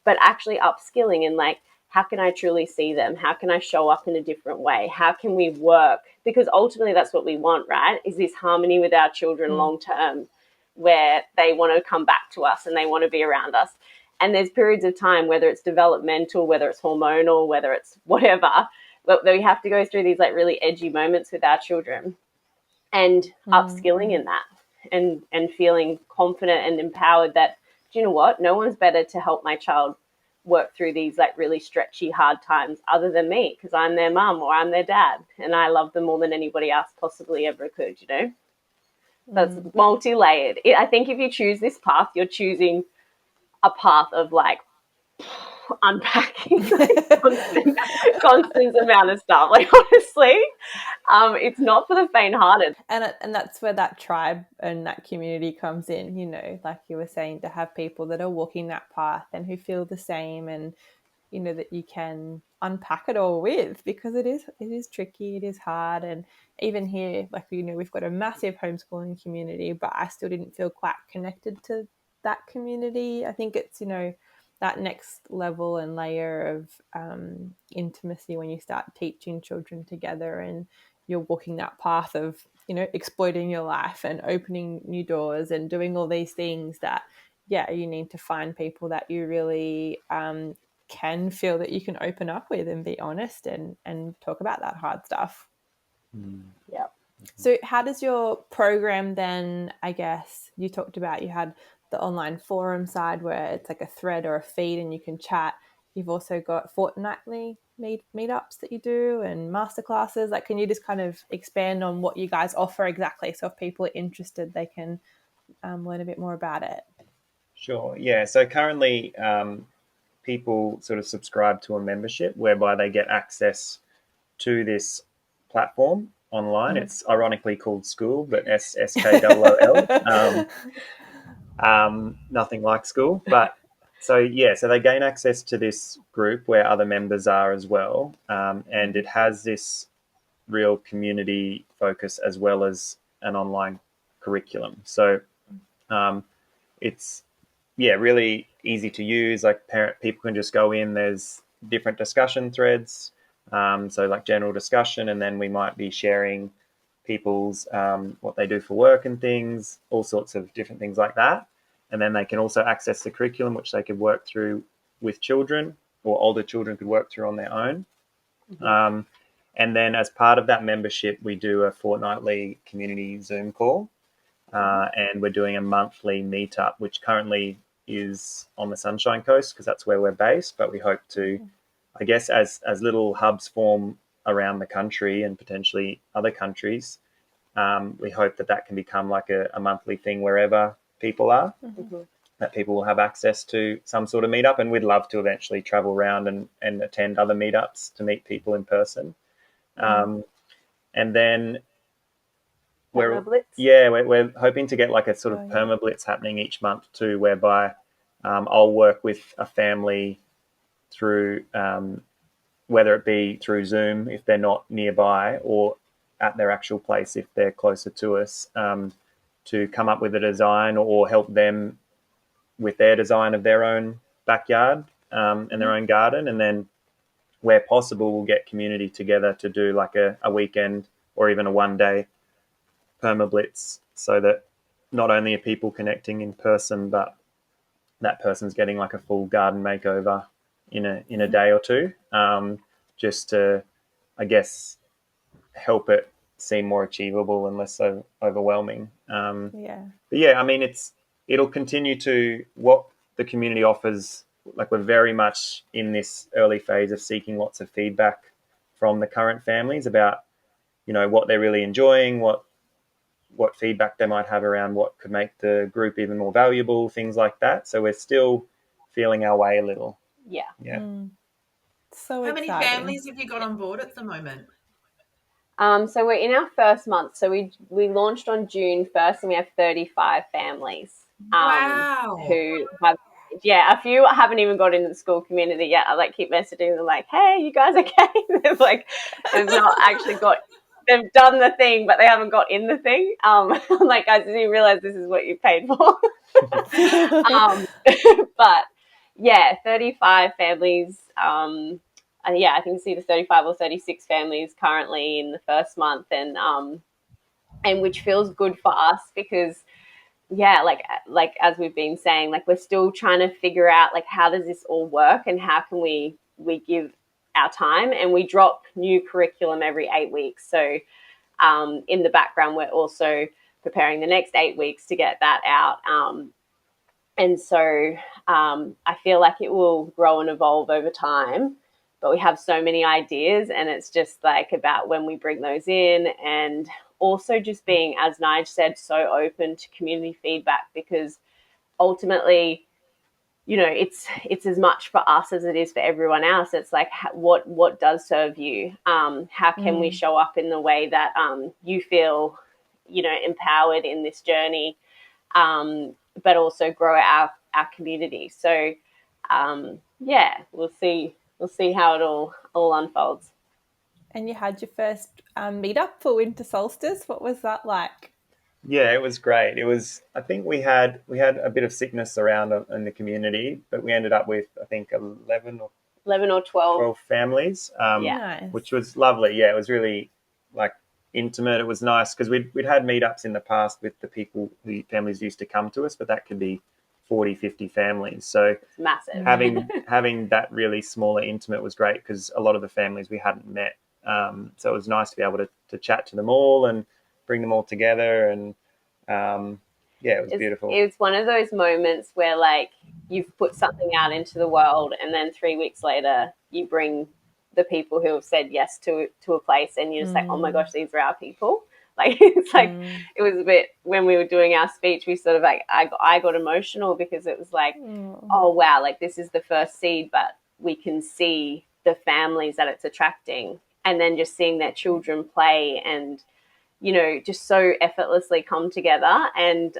but actually upskilling and like, how can I truly see them? How can I show up in a different way? How can we work? Because ultimately that's what we want, right? Is this harmony with our children long term, where they want to come back to us and they want to be around us. And there's periods of time, whether it's developmental, whether it's hormonal, whether it's whatever, but we have to go through these like really edgy moments with our children, and upskilling in that, and feeling confident and empowered that, do you know what? No one's better to help my child work through these like really stretchy, hard times other than me, because I'm their mum or I'm their dad, and I love them more than anybody else possibly ever could, you know? That's multi-layered. I think if you choose this path, you're choosing a path of like unpacking like constant amount of stuff. Like honestly, it's not for the faint-hearted. And that's where that tribe and that community comes in, you know, like you were saying, to have people that are walking that path and who feel the same, and you know that you can unpack it all with, because it is tricky, it is hard. And even here, like, you know, we've got a massive homeschooling community, but I still didn't feel quite connected to that community. I think it's, you know, that next level and layer of intimacy when you start teaching children together, and you're walking that path of, you know, exploiting your life and opening new doors and doing all these things that, yeah, you need to find people that you really can feel that you can open up with and be honest and talk about that hard stuff. Yeah. So how does your program then, I guess you talked about, you had the online forum side where it's like a thread or a feed and you can chat. You've also got fortnightly meetups that you do and masterclasses. Like, can you just kind of expand on what you guys offer exactly, so if people are interested, they can learn a bit more about it? Sure. Yeah. So currently, people sort of subscribe to a membership whereby they get access to this platform online. It's ironically called School, but SKOOL. Nothing like school, but so they gain access to this group where other members are as well, and it has this real community focus as well as an online curriculum. So it's really easy to use. Like people can just go in. There's different discussion threads, so like general discussion, and then we might be sharing people's what they do for work and things, all sorts of different things like that. And then they can also access the curriculum, which they could work through with children, or older children could work through on their own. And then as part of that membership, we do a fortnightly community Zoom call, and we're doing a monthly meetup, which currently is on the Sunshine Coast because that's where we're based. But we hope to, I guess, as little hubs form around the country and potentially other countries, we hope that can become like a monthly thing wherever people are, that people will have access to some sort of meetup. And we'd love to eventually travel around and attend other meetups to meet people in person. And then we're hoping to get like a sort of permablitz happening each month too, whereby I'll work with a family through whether it be through Zoom if they're not nearby, or at their actual place if they're closer to us, to come up with a design or help them with their design of their own backyard and their own garden. And then where possible, we'll get community together to do like a weekend or even a one-day permablitz, so that not only are people connecting in person, but that person's getting like a full garden makeover in a day or two, just to, I guess, help it seem more achievable and less so overwhelming. But yeah, I mean, it'll continue to what the community offers. Like, we're very much in this early phase of seeking lots of feedback from the current families about, you know, what they're really enjoying, what feedback they might have around what could make the group even more valuable, things like that. So we're still feeling our way a little. Yeah. So how many families have you got on board at the moment? So we're in our first month. So we launched on June 1st, and we have 35 families Wow. who have Yeah, a few haven't even got into the school community yet. I like keep messaging them like, "Hey, you guys okay?" They've not actually got. They've done the thing, but they haven't got in the thing. I'm like, guys, did you realize this is what you paid for? But yeah, 35 families. And yeah, I think it's either 35 or 36 families currently in the first month, and which feels good for us because yeah, like as we've been saying, like we're still trying to figure out like how does this all work and how can we give our time, and we drop new curriculum every 8 weeks. So in the background, we're also preparing the next 8 weeks to get that out. And so I feel like it will grow and evolve over time, but we have so many ideas, and it's just like about when we bring those in, and also just being, as Nige said, so open to community feedback, because ultimately, you know, it's as much for us as it is for everyone else. It's like what does serve you? How can we show up in the way that you feel, you know, empowered in this journey, but also grow our community. So yeah, we'll see how it all unfolds. And you had your first meetup for winter solstice. What was that like? Yeah, it was great. It was. I think we had a bit of sickness around in the community, but we ended up with I think 11 or 12 families, Nice. which was lovely. Yeah, it was really like intimate. It was nice because we'd had meetups in the past with the people who families used to come to us, but that could be 40, 50 families. So it's massive. having that really smaller, intimate was great because a lot of the families we hadn't met. So it was nice to be able to chat to them all and bring them all together, and yeah, it was beautiful. It's one of those moments where like you've put something out into the world, and then 3 weeks later you bring the people who have said yes to a place, and you're just like, oh my gosh, these are our people. Like it's like it was a bit when we were doing our speech, we sort of like I got emotional because it was like, oh wow, like this is the first seed, but we can see the families that it's attracting, and then just seeing their children play and, you know, just so effortlessly come together, and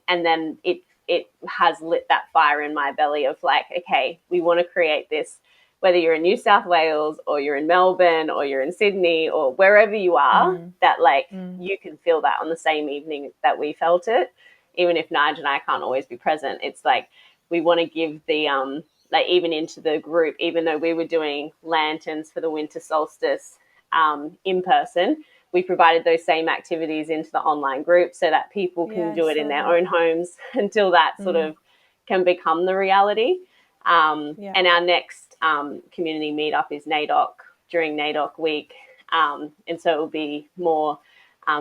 then it has lit that fire in my belly of like, okay, we want to create this, whether you're in New South Wales or you're in Melbourne or you're in Sydney or wherever you are, that like you can feel that on the same evening that we felt it, even if Nige and I can't always be present. It's like we want to give the like even into the group, even though we were doing lanterns for the winter solstice in person, we provided those same activities into the online group so that people can do it in their own homes until that sort of can become the reality. And our next community meetup is NAIDOC during NAIDOC week. And so it will be more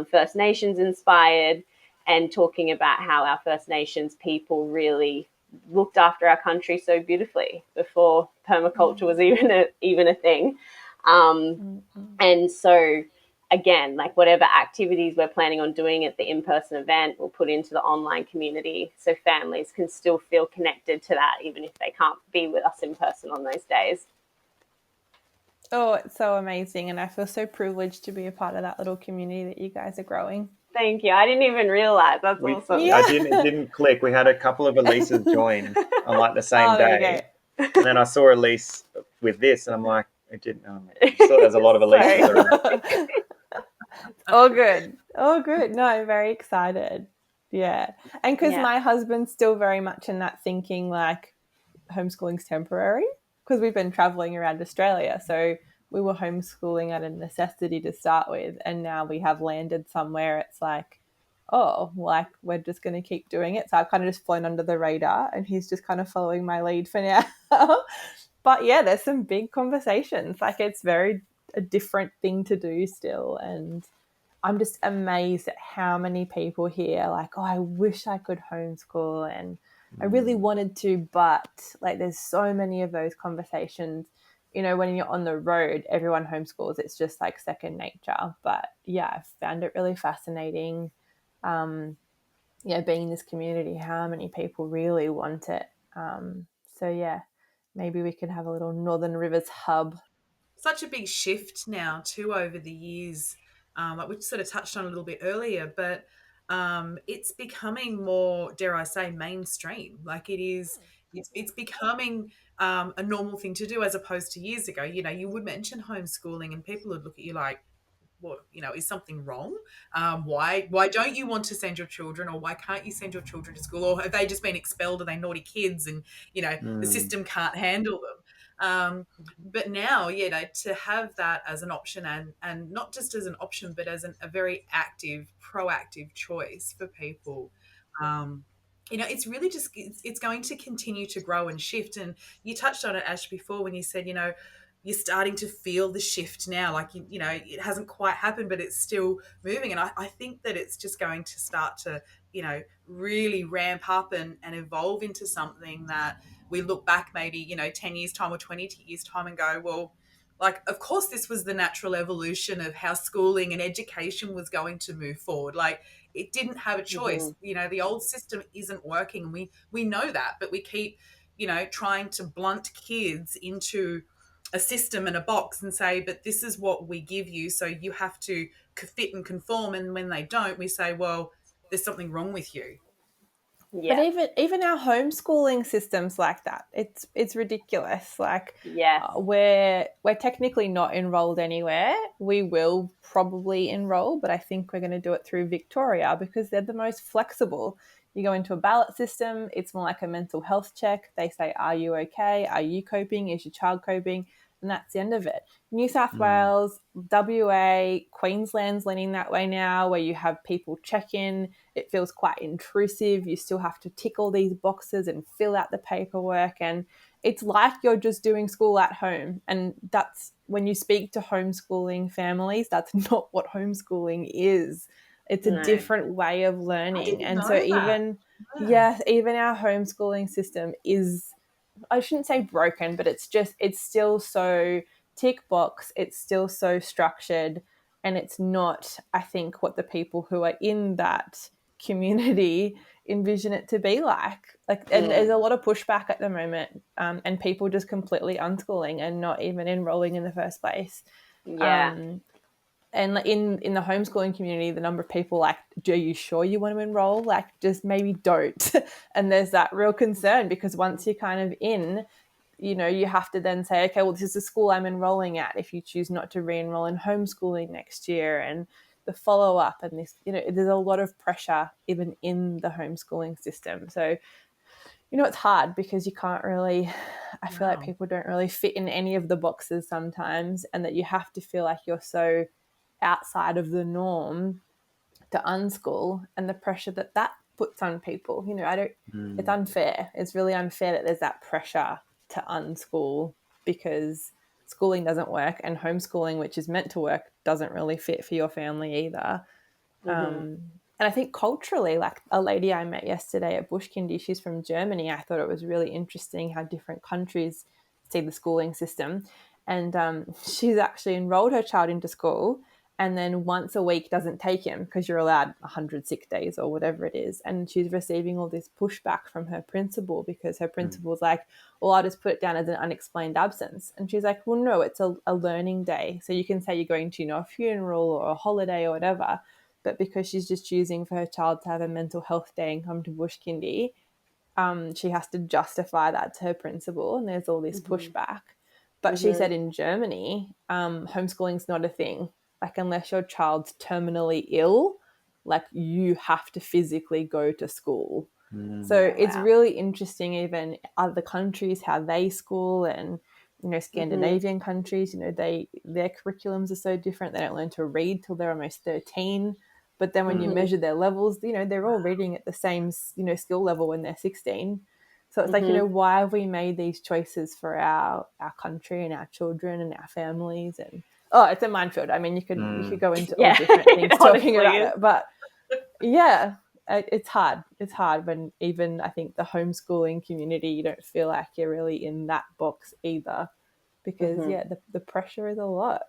First Nations inspired, and talking about how our First Nations people really looked after our country so beautifully before permaculture was even a thing. And so again, like whatever activities we're planning on doing at the in-person event, we'll put into the online community so families can still feel connected to that, even if they can't be with us in person on those days. Oh, it's so amazing. And I feel so privileged to be a part of that little community that you guys are growing. Thank you. I didn't even realize. That's awesome. Yeah. It didn't click. We had a couple of Elises join on like the same day. And then I saw Elise with this and I'm like, I didn't know. I thought there's a lot of Elises around. All good. No, I'm very excited. Yeah. And because my husband's still very much in that thinking like homeschooling's temporary, because we've been traveling around Australia. So we were homeschooling out of necessity to start with. And now we have landed somewhere. It's like, oh, like we're just going to keep doing it. So I've kind of just flown under the radar and he's just kind of following my lead for now. But yeah, there's some big conversations. Like it's very a different thing to do still. And I'm just amazed at how many people here like, oh, I wish I could homeschool and I really wanted to, but like there's so many of those conversations. You know, when you're on the road, everyone homeschools. It's just like second nature. But yeah, I found it really fascinating. Being in this community, how many people really want it. So yeah, maybe we could have a little Northern Rivers hub. Such a big shift now too over the years, like we sort of touched on a little bit earlier, but it's becoming more, dare I say, mainstream. Like it is, It's becoming a normal thing to do, as opposed to years ago. You would mention homeschooling and people would look at you like, what, is something wrong? Why don't you want to send your children, or why can't you send your children to school, or have they just been expelled? Are they naughty kids and the system can't handle them? But now, to have that as an option, and not just as an option, but as a very active, proactive choice for people. It's really just it's going to continue to grow and shift. And you touched on it, Ash, before when you said, you're starting to feel the shift now. Like, it hasn't quite happened, but it's still moving. And I think that it's just going to start to, really ramp up and evolve into something that we look back maybe, 10 years time or 20 years time and go, well, like, of course, this was the natural evolution of how schooling and education was going to move forward. Like, it didn't have a choice. The old system isn't working. We know that, but we keep, trying to blunt kids into a system and a box and say, but this is what we give you, so you have to fit and conform. And when they don't, we say, well, there's something wrong with you. Yeah. But even our homeschooling systems like that, it's ridiculous. Like, we're technically not enrolled anywhere. We will probably enroll, but I think we're going to do it through Victoria because they're the most flexible. You go into a ballot system, it's more like a mental health check. They say, are you okay? Are you coping? Is your child coping? And that's the end of it. New South Wales, WA, Queensland's leaning that way now, where you have people check in. It feels quite intrusive. You still have to tick all these boxes and fill out the paperwork. And it's like you're just doing school at home. And that's when you speak to homeschooling families, that's not what homeschooling is. It's a different way of learning. And so even our homeschooling system is, I shouldn't say broken, but it's still so tick box. It's still so structured, and it's not, I think, what the people who are in that community envision it to be like. And there's a lot of pushback at the moment, and people just completely unschooling and not even enrolling in the first place. And in the homeschooling community, the number of people like, are you sure you want to enroll? Like, just maybe don't. And there's that real concern because once you're kind of in, you have to then say, okay, well, this is the school I'm enrolling at if you choose not to re-enroll in homeschooling next year, and the follow-up and this, there's a lot of pressure even in the homeschooling system. So, it's hard because you can't really, I feel like people don't really fit in any of the boxes sometimes, and that you have to feel like you're so outside of the norm to unschool, and the pressure that puts on people. It's unfair. It's really unfair that there's that pressure to unschool because schooling doesn't work, and homeschooling, which is meant to work, doesn't really fit for your family either. And I think culturally, like a lady I met yesterday at Bush Kindy, she's from Germany. I thought it was really interesting how different countries see the schooling system. And she's actually enrolled her child into school, and then once a week doesn't take him because you're allowed 100 sick days or whatever it is. And she's receiving all this pushback from her principal because her principal's like, well, I'll just put it down as an unexplained absence. And she's like, well, no, it's a learning day. So you can say you're going to, a funeral or a holiday or whatever. But because she's just choosing for her child to have a mental health day and come to Bush Kindy, she has to justify that to her principal, and there's all this pushback. But she said in Germany, homeschooling's not a thing. Like, unless your child's terminally ill, like, you have to physically go to school. So it's really interesting, even other countries, how they school, and, Scandinavian countries, their curriculums are so different. They don't learn to read till they're almost 13. But then when you measure their levels, they're all reading at the same, skill level when they're 16. So it's like, why have we made these choices for our country and our children and our families? And it's a minefield. I mean, you could go into all different things talking about it, but it's hard. It's hard when even I think the homeschooling community, you don't feel like you're really in that box either, because the pressure is a lot.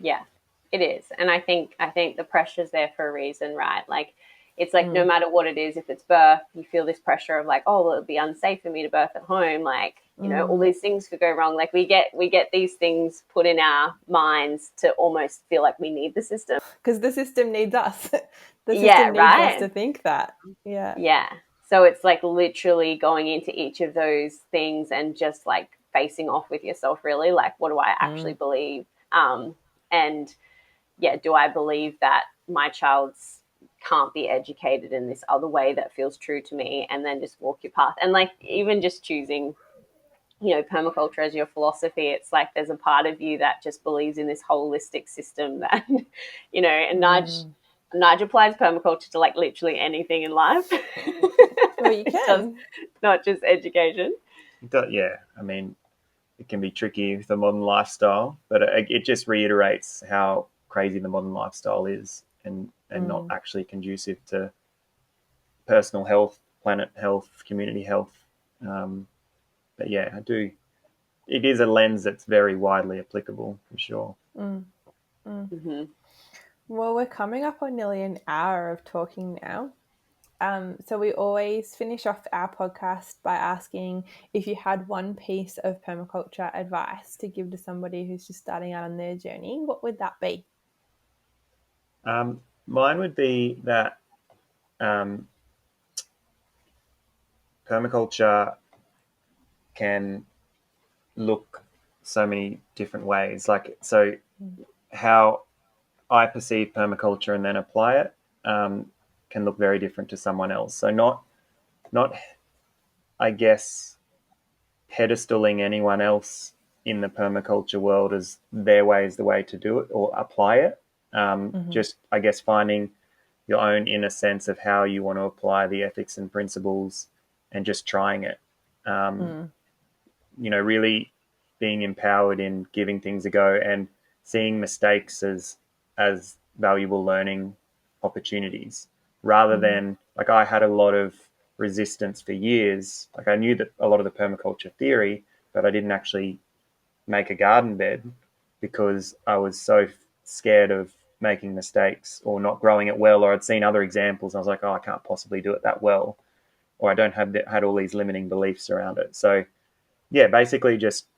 Yeah, it is. And I think the pressure's there for a reason, right? Like, it's like no matter what it is, if it's birth, you feel this pressure of like, oh, well, it'd be unsafe for me to birth at home. Like, all these things could go wrong. Like, we get these things put in our minds to almost feel like we need the system. Because the system needs us. The system needs us to think that. Yeah. Yeah. So it's like literally going into each of those things and just like facing off with yourself, really, like, what do I actually believe? And yeah, do I believe that my child's can't be educated in this other way that feels true to me? And then just walk your path. And like, even just choosing, you know, permaculture as your philosophy, it's like there's a part of you that just believes in this holistic system that, you know, and Nige applies permaculture to like literally anything in life. Well, you can. Not just education. Yeah, I mean, it can be tricky with the modern lifestyle, but it just reiterates how crazy the modern lifestyle is, and not actually conducive to personal health, planet health, community health. But yeah, I do. It is a lens that's very widely applicable, for sure. Mm-hmm. Well, we're coming up on nearly an hour of talking now. So we always finish off our podcast by asking if you had one piece of permaculture advice to give to somebody who's just starting out on their journey, what would that be? Mine would be that permaculture can look so many different ways. Like, so how I perceive permaculture and then apply it can look very different to someone else. So not I guess pedestaling anyone else in the permaculture world as their way is the way to do it or apply it. Just, I guess, finding your own inner sense of how you want to apply the ethics and principles and just trying it. You know, really being empowered in giving things a go and seeing mistakes as valuable learning opportunities, rather than, like, I had a lot of resistance for years. Like, I knew that a lot of the permaculture theory, but I didn't actually make a garden bed because I was so scared of making mistakes or not growing it well, or I'd seen other examples and I was like, oh, I can't possibly do it that well, or I don't have had all these limiting beliefs around it. So yeah, basically just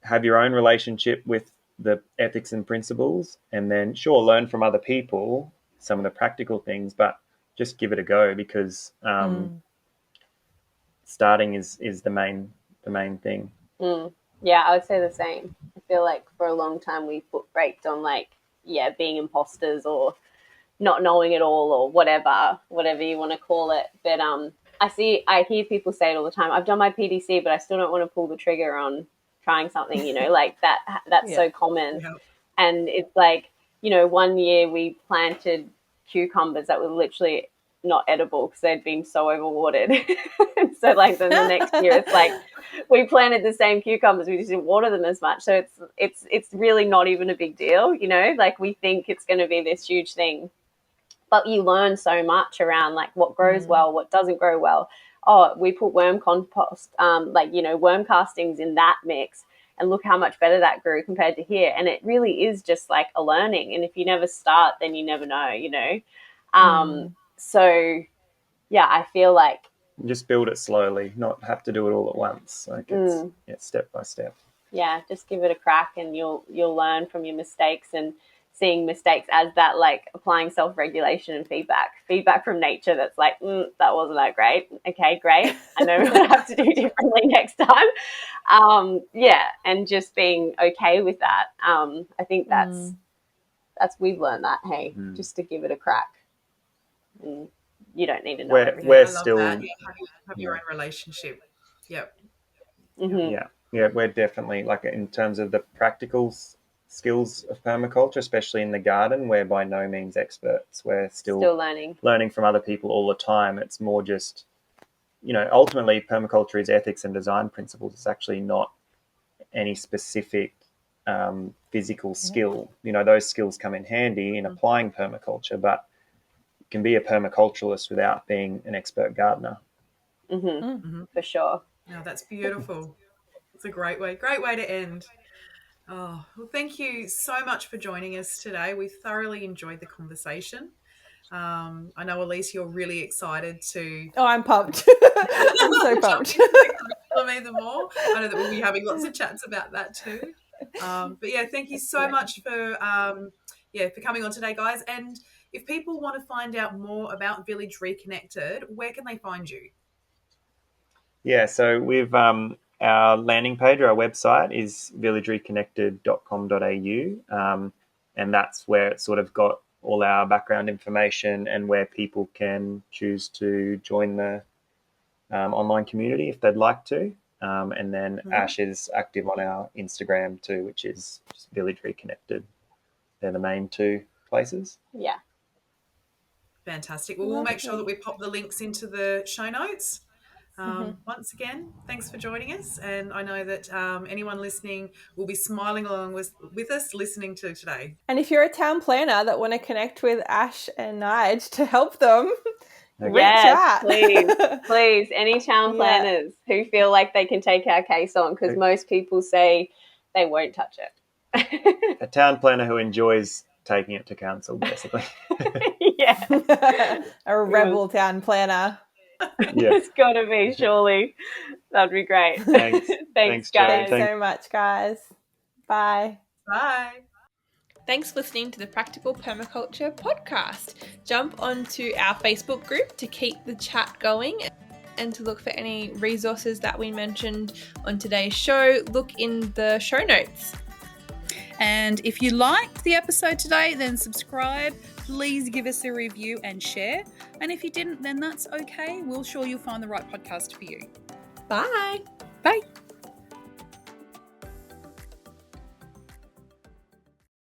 have your own relationship with the ethics and principles, and then sure, learn from other people some of the practical things, but just give it a go, because starting is the main thing. Yeah, I would say the same. I feel like for a long time we put braked on, like, yeah, being imposters or not knowing it all or whatever you want to call it. But I hear people say it all the time. I've done my PDC, but I still don't want to pull the trigger on trying something, you know, like that's so common. Yeah. And it's like, you know, one year we planted cucumbers that were literally not edible because they'd been so overwatered. So like then the next year it's like we planted the same cucumbers, we just didn't water them as much. So it's really not even a big deal, you know, like we think it's going to be this huge thing. But you learn so much around like what grows well, what doesn't grow well. Oh, we put worm compost, like, you know, worm castings in that mix, and look how much better that grew compared to here. And it really is just like a learning. And if you never start, then you never know, you know. So, yeah, I feel like just build it slowly, not have to do it all at once. Like it's step by step. Yeah, just give it a crack, and you'll learn from your mistakes, and seeing mistakes as that, like applying self-regulation and feedback from nature that's like, that wasn't that great. Okay, great. I know what I have to do differently next time. Yeah, and just being okay with that. I think that's we've learned that, hey, just to give it a crack. And you don't need to know everything. We're I love still that. Have your own relationship. Yep. Yeah, we're definitely, like, in terms of the practical skills of permaculture, especially in the garden, we're by no means experts. We're still learning from other people all the time. It's more just, you know, ultimately permaculture is ethics and design principles. It's actually not any specific physical skill. You know, those skills come in handy in applying permaculture, but you can be a permaculturalist without being an expert gardener. For sure. No, that's beautiful. It's a great way to end. Oh, well, thank you so much for joining us today. We thoroughly enjoyed the conversation. I know, Elise, you're really excited to... Oh, I'm pumped. I'm so pumped. Even more. I know that we'll be having lots of chats about that too. But yeah, thank you so much for coming on today, guys. And if people want to find out more about Village Reconnected, where can they find you? Yeah, so we've our landing page or our website is villagereconnected.com.au, and that's where it's sort of got all our background information and where people can choose to join the online community if they'd like to. And then Ash is active on our Instagram too, which is just Village Reconnected. They're the main two places. Yeah. Fantastic. Well, we'll make sure that we pop the links into the show notes. Once again, thanks for joining us. And I know that anyone listening will be smiling along with us listening to today. And if you're a town planner that want to connect with Ash and Nige to help them, reach out. Please, any town planners who feel like they can take our case on, because most people say they won't touch it. A town planner who enjoys taking it to council, basically. Yeah. A rebel town planner. Yeah. It's got to be, surely. That'd be great. Thanks. Thanks, guys. Thanks so much, guys. Bye. Bye. Thanks for listening to the Practical Permaculture podcast. Jump onto our Facebook group to keep the chat going and to look for any resources that we mentioned on today's show. Look in the show notes. And if you liked the episode today, then subscribe. Please give us a review and share. And if you didn't, then that's okay. We'll sure you'll find the right podcast for you. Bye. Bye.